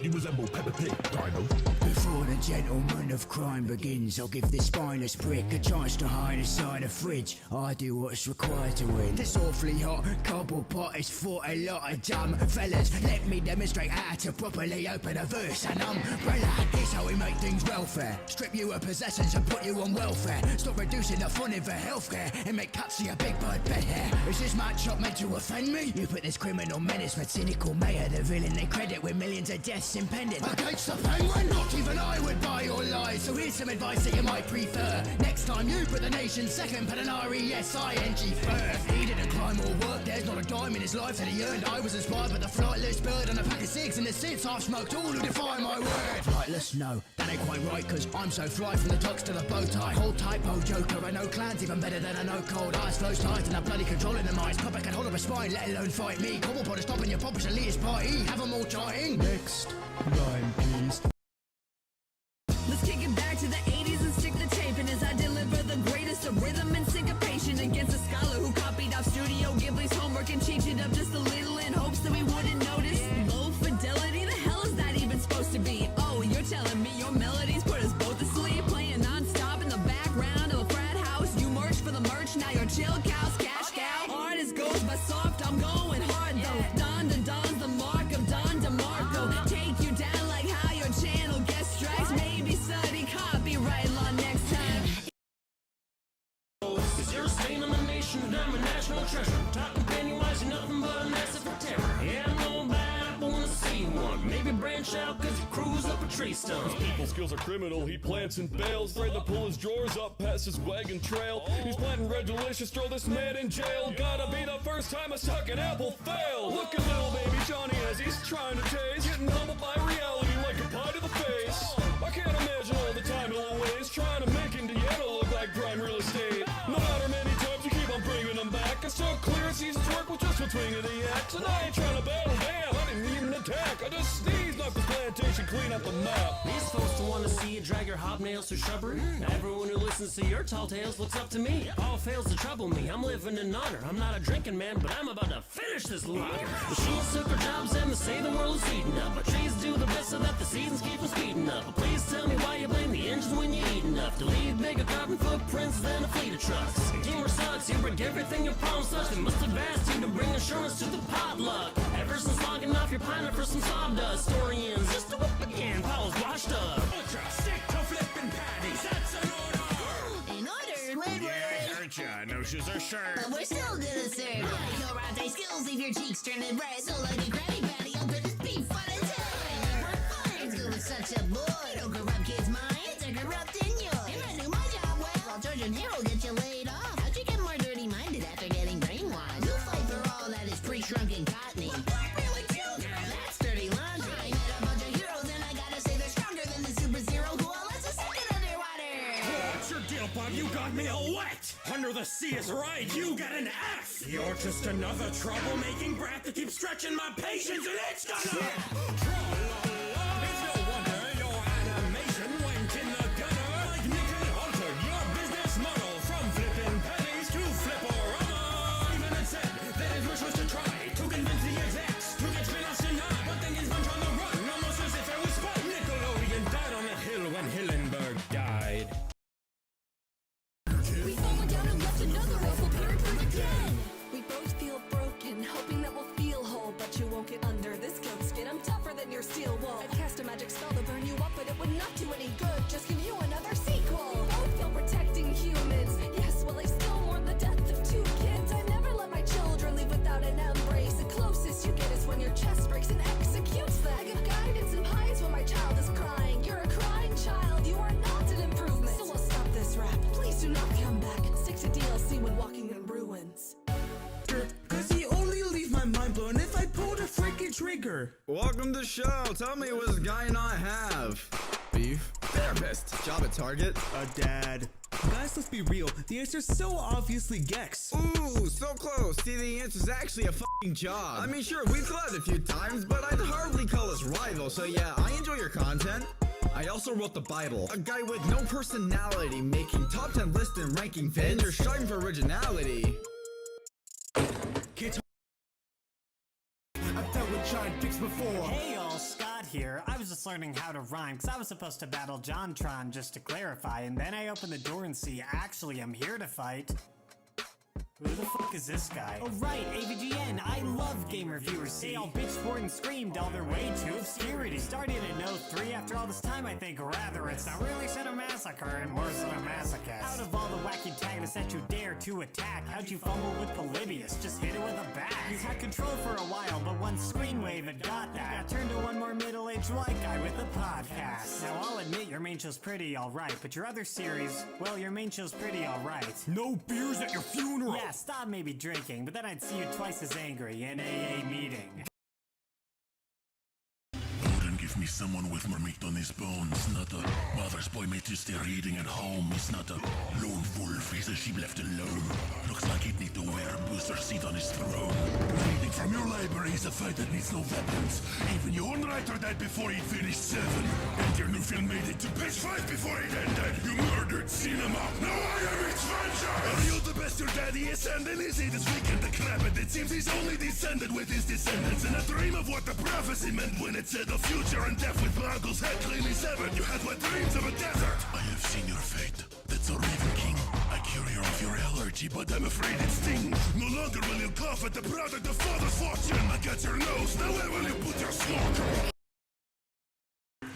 You resemble Peppa Pig, Dino. Before the gentleman of crime begins, I'll give this spineless prick a chance to hide inside a fridge. I do what's required to win. This awfully hot cobble pot is for a lot of dumb fellas. Let me demonstrate how to properly open a verse. An umbrella, here's how we make things welfare. Strip you of possessions and put you on welfare. Stop reducing the funding for healthcare and make cuts to your big bird bed hair. Is this match up meant to offend me? You put this criminal menace with cynical mayor, the villain they credit with millions of deaths impending. Against the penguin, not even I would buy your lies. so here's some advice that you might prefer. Next time you put the nation second, put an R-E-S-I-N-G first. He didn't climb or work, there's not a dime in his life that he earned. I was inspired by the flightless bird and a pack of cigs and the sits I've smoked, all who defy my word. Flightless? No, that ain't quite right, cause I'm so fly from the tux to the bow tie. Hold tight, po joker, I know clan's even better than I know cold eyes. Flows tight and I'm bloody controlling the minds. Puppet can hold up a spine, let alone fight me. Cobble pot is stopping your poppers and elitist party. Have them all chatting. Next rhyme, please. Let's kick it back to the 80s and stick the tape in as I deliver the greatest of rhythm and syncopation against a scholar who copied off Studio Ghibli's homework and changed it up just a little in hopes that we wouldn't notice. Low fidelity, the hell is that even supposed to be? Oh, you're telling me your melodies put us both to sleep, playing non-stop in the background of a frat house. You merch for the merch, now you're chill cows, cash cow. Artist goes by soft, I'm going hard though. Don to Don's the mark of Don DeMarco. Take you down like how your channel gets strikes. Maybe study copyright law next time. Cause you're a stain on the nation and I'm a national treasure. Talking penny-wise, you're nothing but a massive terror. Yeah, I know bad apple wanna see one. Maybe branch out cause you cruise up a tree stump. His people skills are criminal, he plants and bails. Afraid to pull his drawers up past his wagon trail. He's planting red delicious, throw this man in jail. Gotta be the first time a sucking apple failed. Look at little baby Johnny as he's trying to taste. Getting humbled by reality like a pie to the face. I can't imagine all the time he'll waste trying to make Indiana look like prime real estate. No matter many times you keep on bringing them back, it's so clear it's easy to work with just a swing of the axe. And I ain't trying to battle, damn, I didn't even attack. I just sneezed, knocked the plantation clean out the map. These folks don't want to see you drag your hobnails through shrubbery. Everyone who listens to your tall tales looks up to me. All fails to trouble me, I'm living in honor. I'm not a drinking man, but I'm about to finish this lager. Machines took their jobs and they say the world is heating up. But trees do the best so that the seasons keep them speeding up. But please tell me why you blame the engine when you eat enough to leave bigger carbon footprints than a fleet of trucks. Teamwork sucks, you break everything your palms touch. They must have asked you to bring assurance to the potluck. Ever since logging off, you're pining for some sawdust. Story ends just to whip again, Paul's washed up. Ultra stick to flipping patties, that's an order. In order, Squidward. Yeah, I heard ya. No shoes or shirt. But we're still gonna serve. Like your latte skills, leave your cheeks turning red. So like a Krabby Patty, I'll put this beef on its head. We're fine. School is such a boy. Don't corrupt kids' minds, they're corrupting yours. If I do my job well, I'll charge and Harold get you laid off. How'd you get more dirty-minded after getting brainwashed? You fight for all that is pre-shrunken cottony. Really cute, girl. That's dirty laundry. I met a bunch of heroes and I gotta say they're stronger than the super zero who all last a second underwater. What's your deal, bud? You got me all wet. Under the sea is right. You get an F. You're just another troublemaking brat that keeps stretching my patience, and it's gonna. It's no wonder your animation went in the gutter. Like Nick and Hunter, your business model from flipping pennies to flip-orama. Even it said that his wish was to try to convince the execs to get spin-offs denied. But then his bunch on the run, almost as if it was fun. Nickelodeon died on the hill when Hillenberg died. We've fallen down and left another awful parent again. We both feel broken, hoping that we'll feel whole, but you won't get under this goat skin. I'm tougher than your steel wall. I'd cast a magic spell to burn you up, but it would not do any good. Just give you another sequel. We both feel protecting humans. Yes, well, I still mourn the death of two kids. I never let my children leave without an embrace. The closest you get is when your chest breaks and executes them. I give guidance and pies when my child is crying. You're a crying child. You are not an improvement. So we'll stop this rap. Please do not come back. Stick to DLC when walking in ruins. Cause he only leave my mind blown if I pulled a freaking trigger. Welcome to the show. Tell me what this guy and I have. Beef. Therapist. Job at Target. A dad. Guys, let's be real. The answer's so obviously Gex. Ooh, so close. See, the answer's actually a fucking job. I mean, sure, we've collabed a few times, but I'd hardly call us rivals. So yeah, I enjoy your content. I also wrote the Bible. A guy with no personality, making top 10 list and ranking vids. And you're striving for originality. I've dealt with giant dicks before. Hey y'all, Scott here. I was just learning how to rhyme, cause I was supposed to battle JonTron just to clarify, and then I opened the door and see, actually I'm here to fight. Who the fuck is this guy? Oh right, AVGN. I love game reviewers. They all bitch, swore, and screamed all their way to obscurity. Started in 03. After all this time, I think rather it's not really said a massacre. attacker and worse than a masochist. Out of all the wacky antagonists that you dare to attack, how'd you fumble with Polybius? Just hit it with a bat. You had control for a while, but one screen wave had got that. You got turned to one more middle-aged white guy with a podcast. Now I'll admit your main show's pretty alright, but your other series, well, your main show's pretty alright. No beers at your funeral! Yeah, stop maybe drinking, but then I'd see you twice as angry in AA meeting. Give me someone with more meat on his bones. Not a mother's boy made to stay reading at home. He's not a lone wolf, he's a sheep left alone. Looks like he'd need to wear a booster seat on his throne. Reading from your library is a fight that needs no weapons. Even your own writer died before he'd finished 7. And your new film made it to page 5 before it ended. You murdered cinema, now I am its vengeance! Are you the best your daddy is sending? Is he this weekend the crap? And it seems he's only descended with his descendants. And a dream of what the prophecy meant when it said the future and death with my uncle's head cleanly severed. You had what dreams of a desert. I have seen your fate. That's a Raven King. I cure you of your allergy, but I'm afraid it stings. No longer will you cough at the product of father's fortune. I got your nose. Now where will you put your snorkel?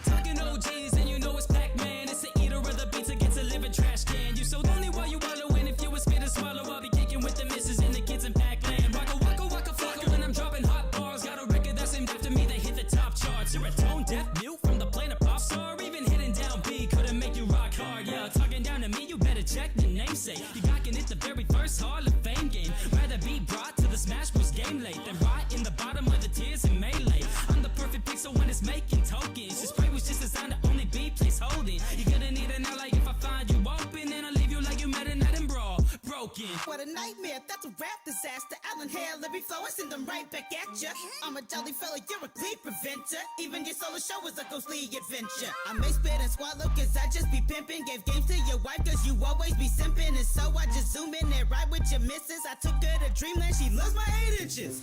Talking OGs and you know it's Pac-Man. It's the eater of the beats against a living trash can. You so lonely while you wallowing. If you was spit and swallow, I'll be kicking with the misses and the kids in Pac-Land. Waka waka waka flocka when I'm dropping hot bars. Got a record that's named after me that hit the top charts. You're a tone deaf mute from the planet pop star. Even hitting down B couldn't make you rock hard. Yeah, talking down to me, you better check the namesake. You gawking at the very first Hall of Fame game. Rather be brought to the Smash Bros game late than right in the bottom of the tiers in Melee. I'm the perfect pixel when it's making tokens. Your spray was just designed to only be place holding. You're gonna need an ally if I find you open, and I'll leave you like you met a night and brawl. Broken. What a nightmare, that's a rap disaster. Alan Hale, let me flow and send them right back at ya. I'm a jolly fella, you're a clean preventer. Even your solo show is a ghostly adventure. I may spit and swallow cause I just be pimping. Gave games to your wife cause you always be simping. And so I just zoom in and ride with your missus. I took her to Dreamland, she loves my 8 inches.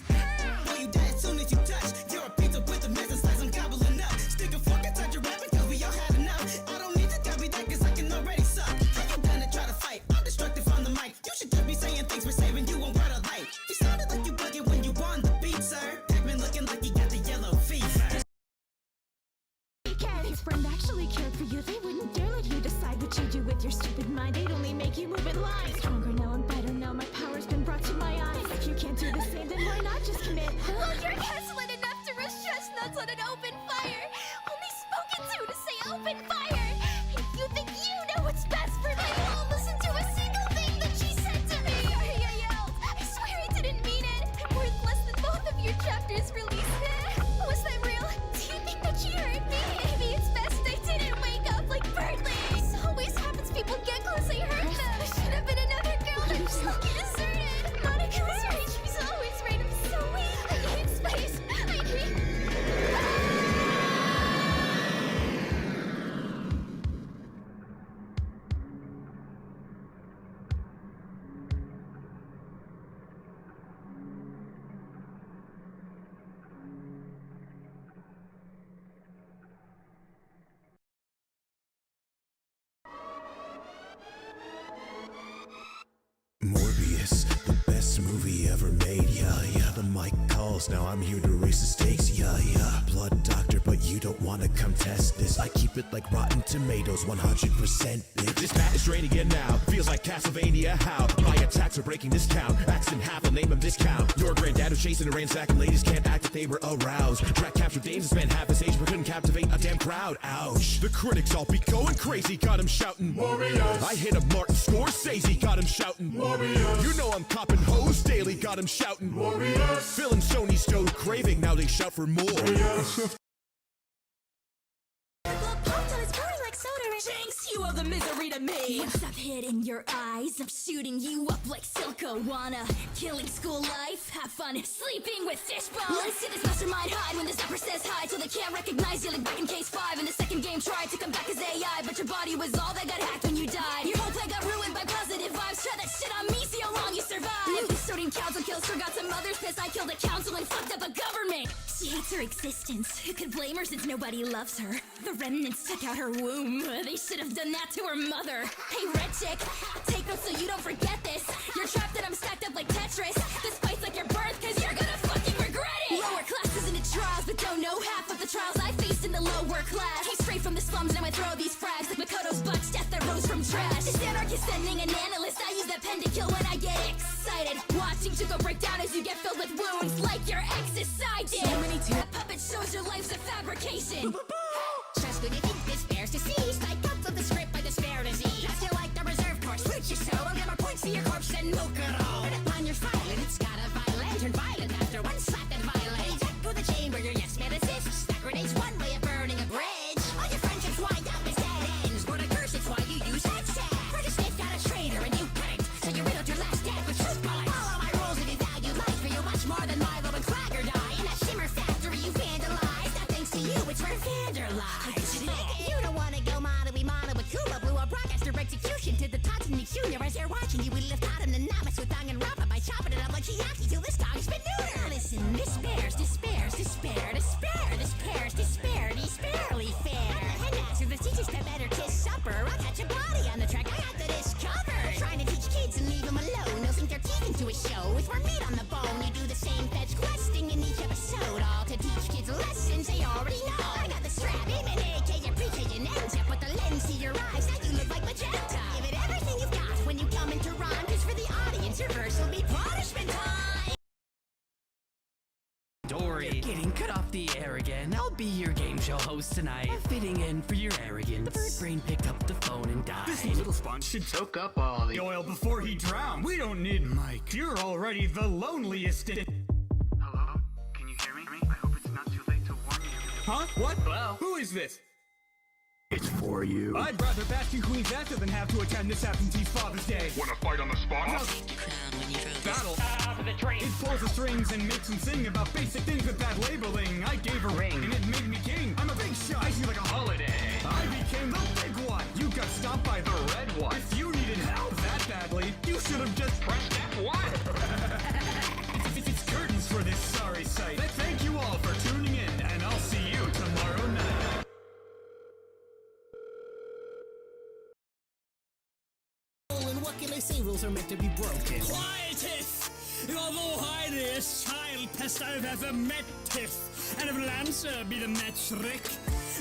Boy, you die as soon as you touch. You're a pizza with the missing slice, I'm gobbling up. Stick a fork inside your rapping cause we all had enough. I don't need to copy that cause I can already suck. How you gonna try to fight? I'm destructive on the mic. You should just be saying things for saving you on word of light. You sounded like you bugging when you on the beat, sir. Pac-Man looking like he got the yellow fever. His friend actually cared for you. They wouldn't dare let you decide what you do with your stupid mind. They'd only make you move in line. Stronger now, I'm better now. My power's been brought to my eyes. If you can't do the same, then why not just commit? Well, you're insolent enough to risk chestnuts on an open fire. Only spoken to say open fire. If you think you know what's best for them, you won't listen to a single thing that she said to me. I yelled. I swear I didn't mean it. I'm worth less than both of your chapters released. Was that real? Do you think that she heard me? Maybe it's best I didn't wake up like Birdley. This always happens. People get close, I hurt them. There should have been another girl. I'm so deserted. Monica was right. She was always right. I'm so weak. I hate space. I hate... Morbius, the best movie ever made, yeah, yeah. The mic calls, now I'm here to raise the stakes, yeah, yeah. Blood doctor, but you don't wanna come test this. I keep it like Rotten Tomatoes, 100%, bitch. This bat is draining it now, feels like Castlevania, how? My attacks are breaking this count, acts in half, I'll name them discount. Your granddad was chasing a ransacking ladies, can't act if they were aroused. Track capture dames, spent half his age, but couldn't captivate a damn crowd, ouch. The critics all be going crazy, got him shouting, Morbius. I hit a Martin Scorsese, got him shouting, Morbius. You know I'm copping hoes daily, got him shouting, Morbius. Filling Sony's stove craving, now they shout for more. Jinx, you owe the misery to me. Once I've hid in your eyes, I'm shooting you up like Silco. Wanna killing school life? Have fun sleeping with fishbones. Let's see this mastermind hide when the zapper says hi till they can't recognize you. Like back in case 5 in the second game tried to come back as AI, but your body was all that got hacked when you died. Your whole play got ruined by positive vibes. Try that shit on me, see how long you survive. If the sodium council kills, forgot some mother's piss. I killed a council and fucked up a government. She hates her existence. Who could blame her since nobody loves her? The remnants took out her womb. They should have done that to her mother. Hey, red chick, take notes so you don't forget this. You're trapped and I'm stacked up like Tetris. This fight's like your birth, cause you're gonna fucking regret it. Lower classes into trials, but don't know half of the trials I faced in the lower class. Came straight from the slums and I throw these frags like Makoto's butch, death that rose is sending an analyst. I use that pen to kill when I get excited. Watching to go break down as you get filled with wounds like your ex decided. So many that puppet shows your life's a fabrication. Just when you think despair's deceased, I cut from the script by despair disease. I still like the reserve course, switch your soul, I'll give more points to your corpse and milk it all. But upon your violent, it's got a violent, turn violent after one slap that violate. Check through the chamber, your yes man assists. Stack grenades, one way of burning a bridge. All your friendships wind up as dead ends. Word of curse, it's why you use hashtag. First escape got a traitor and you couldn't, so you riddled your last death with truth bullets. Follow my rules if you value life, for you're much more than Milo and Clagger die. In that shimmer factory you vandalized, not thanks to you, it's where Vander lies. You don't wanna go mono, we mono with Kuma, blew a broadcaster execution to the Titanic universe. They're watching you, we lift out an anonymous with tongue and rubber by chopping it up like Chiaki till this tongue's been neutered. Listen, despairs, despair, despair, despairly fair. Headmaster, the teachers that better kiss supper. I'll catch a body on the track, I got this covered. Trying to teach kids and leave them alone. They'll sink their teeth into a show with more meat on the bone. You do the same fetch questing in each episode, all to teach kids lessons they already know. I got the strap, aim an AK, your pre-K, your ninja. Put the lens to your eyes, now you look like magenta. Give it everything you've got when you come into rhyme, cause for the audience, your verse will be punishment time. Dory, getting cut off the air again. I'll be your game show host tonight. Fitting in for your arrogance. The bird brain picked up the phone and died. This little sponge should soak up all the oil before he drowns. We don't need Mike. You're already the loneliest. Hello? Can you hear me? I hope it's not too late to warn you. Huh? What? Hello? Who is this? It's for you. I'd rather bask in Queen's Esther than have to attend this absentee's Father's Day. Wanna fight on the spot? Battle. It pulls the strings and makes him sing about basic things with bad labeling. I gave a ring and it made me king. I'm a big shot. I see like a holiday. I became the big one. You got stopped by the red one. If you needed help that badly, you should have just pressed F1. It's curtains for this sorry sight. Thank you all for tuning in, and I'll see you tomorrow night. What can I say? Rules are meant to be broken. Quieteth! You're the whiniest child pest I've ever met, Tiff. And if Lancer be the metric,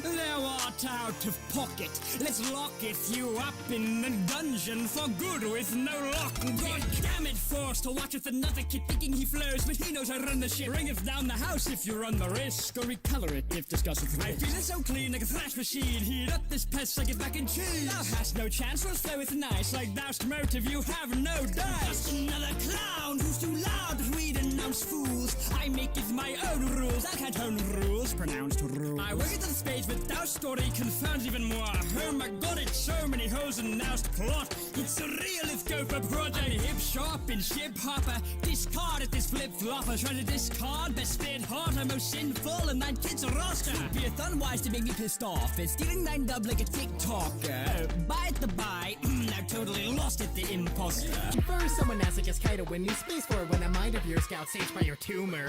thou art out of pocket. Let's locketh you up in a dungeon for good with no lock. God damn it, forced to watcheth another kid thinking he flows, but he knows I run the shit. Ringeth down the house if you run the risk, or recolor it if discusseth risk. I feel it so clean like a thrash machine. Heat up this pest like it back in cheese. Thou hast no chance, will floweth nice. Like thou'st motive, you have no dice. Just another clown who's too loud, but we denounce fools. I maketh my own rules. I can't own rules, pronounced rules. I work into the space, but thou story confounds even more. Oh my god, it's so many holes and now's plot. It's a real Gopher project. Hip sharp and ship hopper. Discard at this flip flopper. Trying to discard best fit harder, most sinful, and thine kids a roster. Beeth unwise to make me pissed off. It's stealing thine dub like a TikToker. By the by, now totally lost it, the imposter. For someone else, I guess kinda win me space for when a mind of yours got saved by your tumor.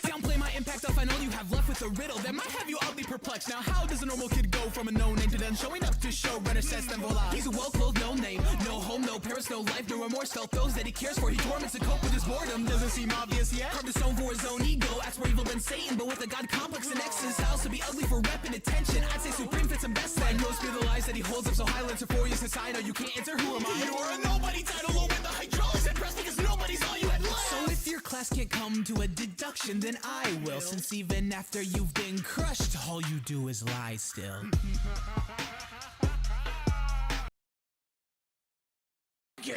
Downplay my impact off, I know you have left with a riddle that might have you oddly perplexed. Now how does a normal kid go from a no-name to then showing up to show renaissance then voila? He's a well-clothed no-name, no home, no parents, no life, no remorse, felt those that he cares for. He torments to cope with his boredom, doesn't seem obvious yet. Carved a stone for his own ego, acts more evil than Satan, but with a god complex and X his house to be ugly for rep and attention. I'd say Supreme fits him best then. Most fear the lies that he holds up so high, lancer for you since I know you can't answer who am I? You're a nobody title low with the hydraulics and press because nobody's all you had left. So if your class can't come to a deduction, then I will, since even after you've been crushed, all you do is lie still. Jack,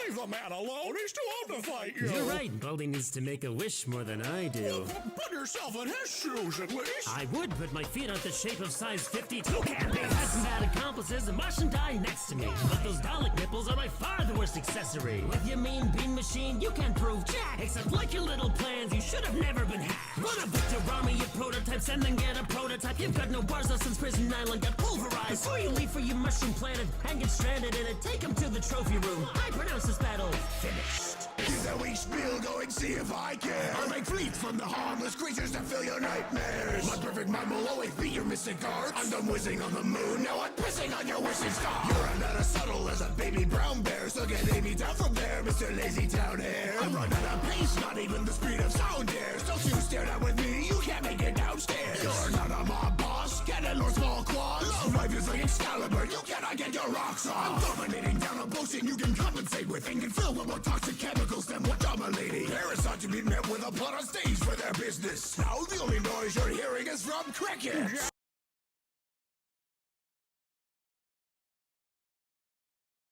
leave the man alone. He's too old to fight you. You're right. Baldy needs to make a wish more than I do. Put yourself in his shoes, at least. I would, but my feet aren't the shape of size 52 can be. I had some bad accomplices, a Martian die next to me. But those Dalek nipples are by far the worst accessory. With your mean bean machine, you can't prove jack. Except like your little plans, you should have never been hacked. Run a Victorama, your prototypes, and then get a prototype. You've got no bars though since Prison Island got pulverized. Before you leave for your mushroom planet and get stranded in it, take him to the trophy room. I pronounce this battle finished. Use that weak spiel, go and see if I can. I'll make fleets from the harmless creatures that fill your nightmares. My perfect mind will always be your mystic arts. I'm done whizzing on the moon, now I'm pissing on your wishing star. You're not as subtle as a baby brown bear, so get me down from there, Mr. Lazy Town Hair. I run out of pace, not even the speed of sound dares. Don't you stare down with me, you can't make it downstairs. You're not a mob boss, get in or small claws. Love life is like Excalibur. but you cannot get your rocks off. I'm dominating down a bullshit you can compensate with, and can fill with more toxic chemicals than what dominating. Parasites to be met with a plot on stage for their business. Now the only noise you're hearing is from crickets.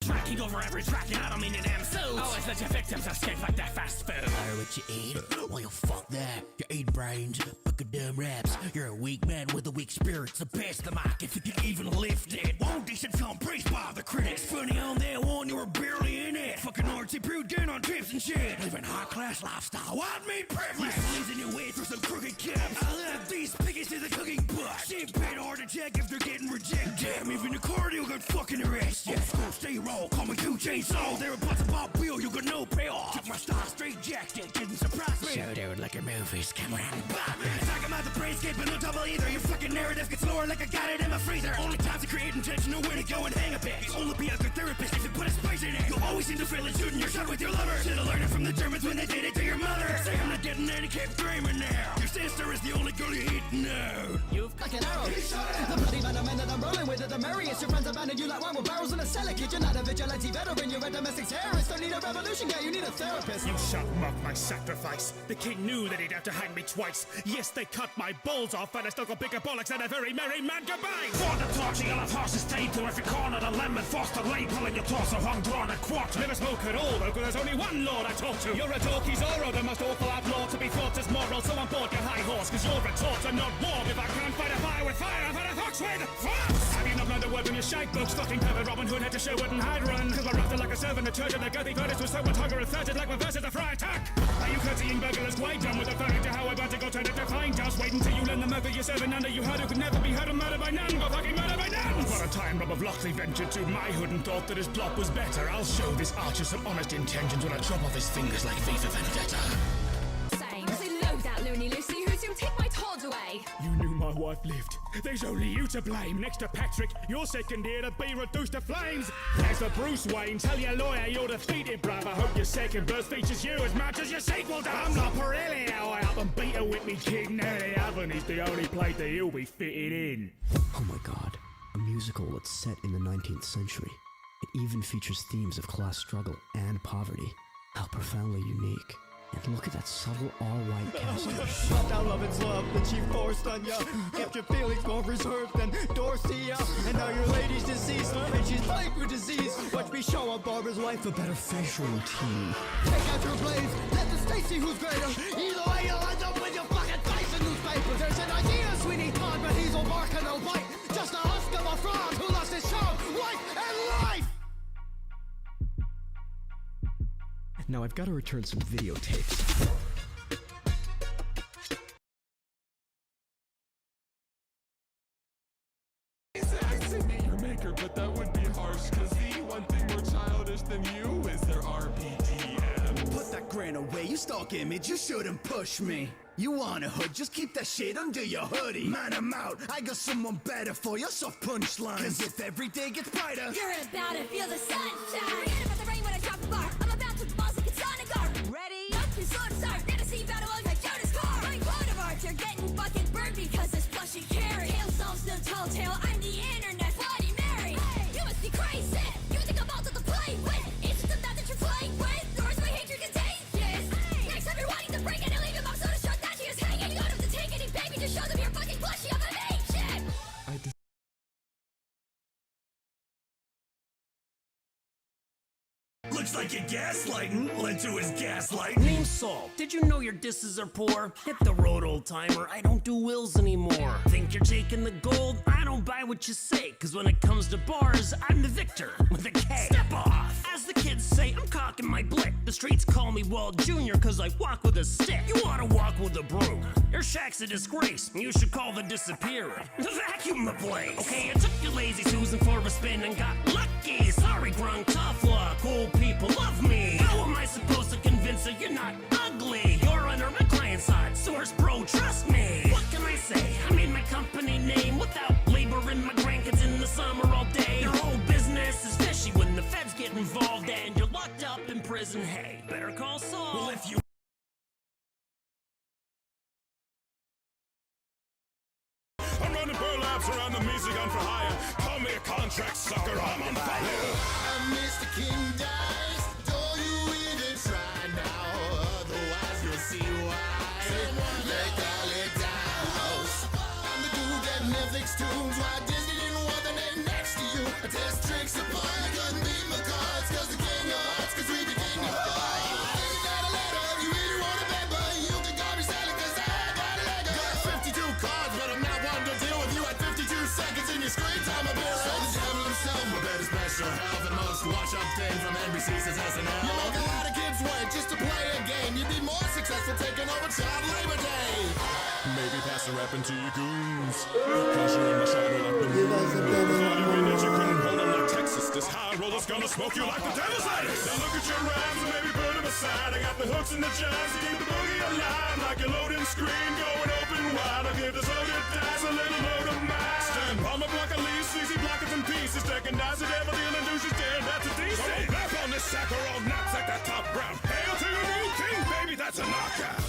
Tracking over every tracking, I don't mean an M suit. Always let your victims escape like that fast food. Fire what you eat? Well, fuck that. You eat brains, fucking dumb raps. You're a weak man with a weak spirit, so pass the mic if you can even lift it. One decent film praised by the critics. Funny on that one, you were barely in it. Fucking artsy prude down on trips and shit. Living high-class lifestyle, white meat privilege. Squeezing your way through some crooked caps. I love these piggies to the cooking butt. Shit paid hard to check if they're getting rejected. Damn, even the cardio got fucking arrested. Old school, stay roll, call me 2 Chainsaw. They're about to pop bill, you got no payoff. Took my style straight jacked it, didn't surprise me. So dude, like your movies, come around and buy me. Talking about the brainscape, but no double either. Your fucking narrative gets lower like I got it in my freezer. Only time to create intention, know where to go and hang a bitch. Only be a good therapist if you put a spice in it. You'll always seem to fail at shooting your shot with your lover. Should've learned it from the Germans when they did it to your mother. Say I'm not getting any, keep dreaming now. Your sister is the only girl you hate now. You've Like an arrow. The bloody venom man that I'm rolling with it, the merriest. Your friends abandoned you like wine with barrels in a cellar. Kid, you're not a vigilante veteran, you're a domestic terrorist. Don't need a revolution, guy, you need a therapist. You shall mock my sacrifice. The king knew that he'd have to hang me twice. Yes, they cut my balls off, but I still got bigger bollocks than a very merry man goodbye. For the torture, you'll have horses tied to every corner. The lemon forced to lay, pulling your torso hung drawn a quarter. Never spoke at all, though, 'cause there's only one lord I talk to. You're a dorky Zorro, the most awful outlaw to be thought as moral. So on board your high horse, 'cause you're a taught and not warm. If I can't fight a fire with fire, I've had a fox with fox. Have you not learned a word in your shite books? Fucking pervert Robin Hood had to show it and hide run. 'Cause I roughed it like a servant, a church, and the girthy verdict was so much hunger and thirst like my verses a fry attack. Are you curtsying burglars quite done with referring to how I'm about to go turn it to fine dust? Wait until you learn the murder you're serving under. You heard who could never be heard of murdered by none. Go fucking murdered by none. For a time, Rob of Locksley ventured to my hood and thought that his plot was better. I'll show this archer some honest intentions when I chop off his fingers like V for Vendetta. Same. Say no, that loony Lucy, who's you take my Todd away. You knew my wife lived. There's only you to blame. Next to Patrick, your second year to be reduced to flames. As for Bruce Wayne, tell your lawyer you're defeated, bruv. I hope your second verse features you as much as your sequel does. I'm not Pirelli, how I up and beat her with me kid. Now the oven is the only place that he'll be fitted in. Oh my god, a musical that's set in the 19th century. It even features themes of class struggle and poverty. How profoundly unique. And look at that subtle all-white casting. Brought down love and love that she forced on ya. Kept your feelings more reserved than Dorcia. And now your lady's deceased and she's plagued with disease. Watch me show up Barbara's life a better facial routine. Take out your blades, let the state see who's greater. Either way you'll end up with your fucking face in newspapers. There's an idea, Sweeney Todd, but he's all bark and no bite. Just a husk of a frog who lost his child, wife, and life! Now I've got to return some videotapes. Your maker, but that would be harsh. 'Cause the one thing more childish than you is their RPTM. Put that grin away, you stock image, you shouldn't push me. You want a hood, just keep that shit under your hoodie. Man, I'm out, I got someone better for your soft punchline. 'Cause if every day gets brighter, You're about to feel the sunshine. Forget about the rain when I drop the bar. I'm about to boss like it's on a guard. Ready? Up to sword start. Fantasy battle was like Jonas Car. My quote of art, you're getting fucking burned because this blush you carry. Hailstone's no tall tale, I'm the internet Bloody Mary. Hey, you must be crazy. You think I'm out to the play with? It's just that you're playing with. Or is my hatred contagious? Hey, next time you're wanting to break it and leave him, I'm so shocked that she is hanging. You don't have to take any baby to show them you're fucking blushy of a nation. Looks like your gaslighting led to his gaslighting. Name Saul. Did you know your disses are poor? Hit the road, old timer. I don't do wills anymore. Think you're taking the gold? I don't buy what you say. 'Cause when it comes to bars, I'm the victor with a K. Step off. As the kids say, I'm cocking my blick. The streets call me Walt Jr. 'cause I walk with a stick. You wanna walk with a broom? Your shack's a disgrace. You should call the disappearing. Vacuum the place. Okay, I took your lazy Susan for a spin and got lucky. Sorry, Grunk, tough luck. Old people love me. How am I supposed to convince her you're not ugly? You're under my client's side. Source, bro, trust me. What can I say? I made my company name without laboring my grandkids in the summer all day. Your whole business is fishy when the feds get involved and you're locked up in prison. Hey, better call Saul. Well, if you I'm running burlap raps around the music on for hire. Call me a contract sucker, I'm on fire. Mr. King dies. Don't you even try now, otherwise you'll see why. They call it House. I'm the dude that Netflix tunes. Why Disney didn't want the name next to you? I test tricks upon you, couldn't beat my cards, cause the king of hearts, cause we the king of hearts. I ain't got a letter, you really want a bet, but you can call me Sally, cause I got a leg. Got 52 cards, but I'm not one to deal with you at 52 seconds in your screen time appearance. So the devil himself, my better special health and most watch up thing from NBC says SNL. You make a lot of kids wait just to play a game. You'd be more successful taking over child labor day. Maybe pass the rap into your goons, cause you're in my shadow like the moon. Thought you mean that you couldn't hold on like Texas. This high roller's gonna smoke you like the devil's lettuce. Now look at your rhymes and maybe put them aside. I got the hooks and the jams to keep the boogie alive. Like a loading screen going open wide. I'll give this loaded dice a little load of mine. Stand palm block a leaf, sleazy blockers in pieces. Taking dice the devil, dealing douches dead, that's a DC. So don't laugh on this sack or all nuts like that top brown. Hail to your new king, baby, that's a knockout.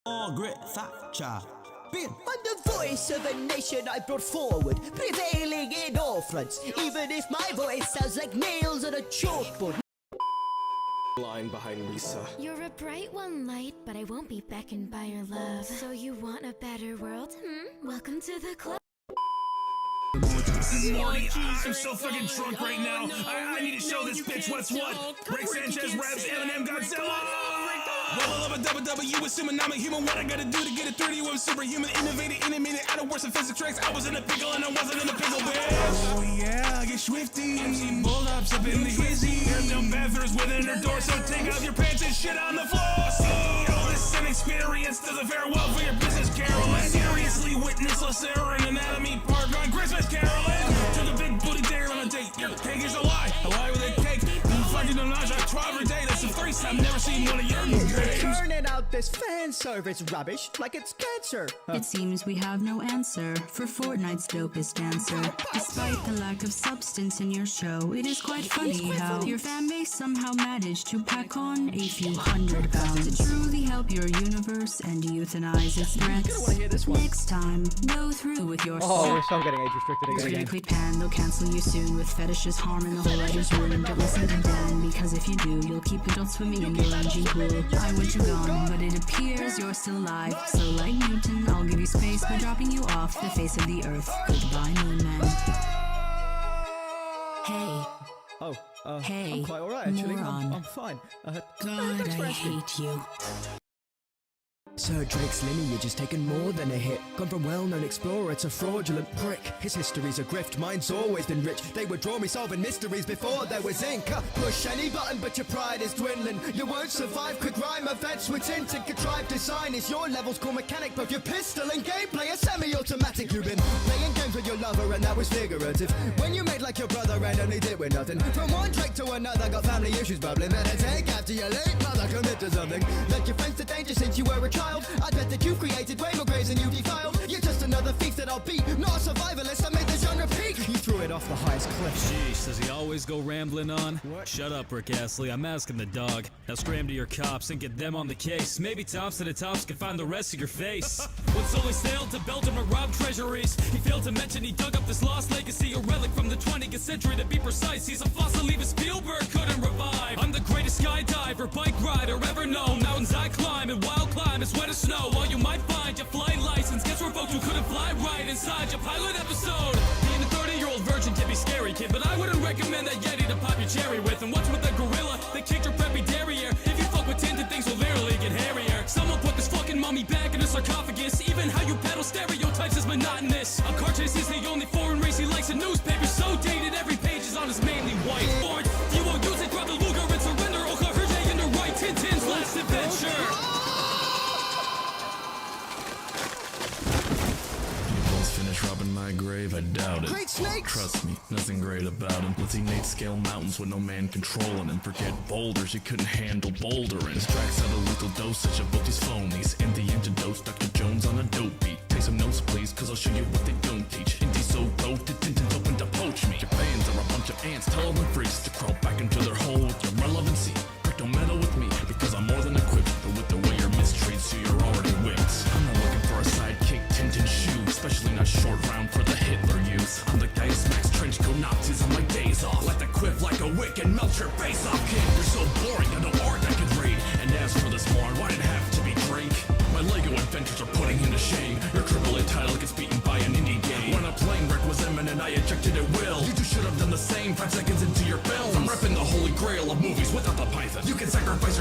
Margaret Thatcher. I'm the voice of a nation I brought forward, prevailing in all fronts, even if my voice sounds like nails on a chalkboard. Line behind Lisa. You're a bright one, light, but I won't be beckoned by your love. So you want a better world? Welcome to the club. Morty, I'm so fucking drunk right now. I need to show this bitch what's what. Rick Sanchez raps Eminem Godzilla. Roll up a double, you assuming I'm a human. What I gotta do to get it through to you? I'm superhuman, innovative, in a minute. I don't worse than physics tricks. I was in a pickle and I wasn't in a pickle, bitch. Oh yeah, I get swifty. MC Bulldogs up in the hizzy. There's no bathrooms within her door, so take off your pants and shit on the floor. All this inexperience doesn't fare well for your business, Carolyn. Seriously, witness Sarah in Anatomy Park on Christmas, Carolyn. Took a big booty dare on a date. Your cake is a lie. A lie with a cake. Fucking menage I try every day. That's the first time I've never seen one of your games. Turning out this fan service rubbish like it's cancer. It seems we have no answer for Fortnite's dopest dancer. Despite the lack of substance in your show, it is quite funny how your fan base somehow managed to pack on a few hundred pounds to truly help your universe and euthanize its threats. Next time, go through with your Oh, we're so getting age restricted again. Critically panned, they'll cancel you soon with fetishes harming the whole writer's room. Don't listen to Dan, because if you do, you'll keep adults swimming in your LNG pool. I want you gone, but it appears you're still alive. So like Newton, I'll give you space by dropping you off the face of the earth. Goodbye, Moon Man. Hey. Oh, hey, I'm quite alright actually. moron. I'm fine. God, thanks for I asking. hate you. Sir Drake's lineage has taken more than a hit. Gone from well-known explorer to fraudulent prick. His history's a grift, mine's always been rich. They would draw me solving mysteries before there was ink. Push any button but your pride is dwindling. You won't survive quick rhyme events with tint and contrived design. Is your level's core mechanic, both your pistol and gameplay are semi-automatic. You've been playing games with your lover and that was figurative. When you made like your brother and only did with nothing. From one Drake to another, got family issues bubbling. Better take after your late mother, commit to something. Like your friends to danger since you were a child. I bet that you've created way more graves than you defiled. You're just another thief that I'll beat, not a survivalist. I made the genre peak. You threw it off the highest cliff. Sheesh, does he always go rambling on? What? Shut up, Rick Astley, I'm asking the dog. Now scram to your cops and get them on the case. Maybe Thompson and Tops can find the rest of your face. When Sully sailed to Belgium and robbed treasuries, he failed to mention he dug up this lost legacy, a relic from the 20th century to be precise. He's a fossil even Spielberg couldn't revive. I'm the greatest skydiver, bike rider ever known. Mountains I climb and wild climb is wet as snow. While you might find your flight license gets revoked, you couldn't fly right inside your pilot episode. Being a 30-year-old virgin can be scary, kid, but I wouldn't recommend that Yeti to pop your cherry with. And what's with the gorilla that kicked your preppy derriere? If you fuck with tinted, things will literally get hairier. Someone put this fucking mummy back in a sarcophagus. Even how you peddle stereotypes is monotonous. A cartoonist is the only foreign race he likes. A newspaper so dated, every page is on his mainly white. Lord, you won't use it, grab the Luger and surrender. Oka Hergé in the right, Tintin's last adventure. Finish robbing my grave, I doubt it. Great snakes! Trust me, nothing great about him. Let's see Nate scale mountains with no man controlling him. Forget boulders, you couldn't handle bouldering. His tracks had a lethal dosage of both these phonies. And the antidote, Dr. Jones on a dope beat. Take some notes, please, cause I'll show you what they don't teach. Indy's so dope, the Tintin's open to poach me. Your fans are a bunch of ants, tell them freaks to crawl back into their hole with your relevancy. Crypto metal with me.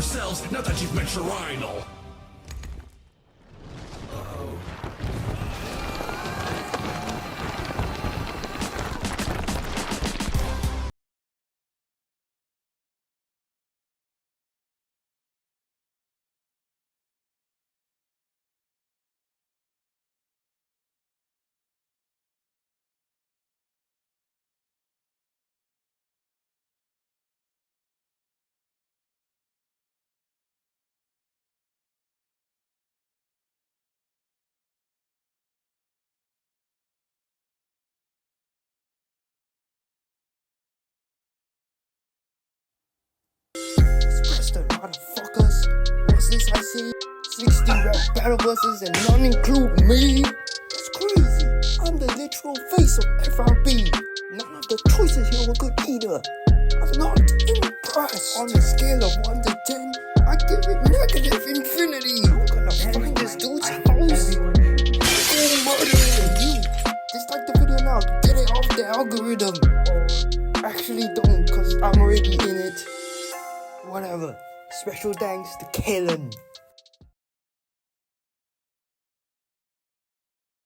yourselves now that you've met your idol. Expressed motherfuckers. What's this I see? 60 rap battle verses and none include me. That's crazy. I'm the literal face of FRB. None of the choices here were good either. I'm not impressed. On a scale of 1 to 10, I give it negative infinity. I'm gonna find this dude's house. Oh, murdering you. Dislike the video now. Get it off the algorithm. Or actually don't, cause I'm already in it. Whatever. Special thanks to Kalen.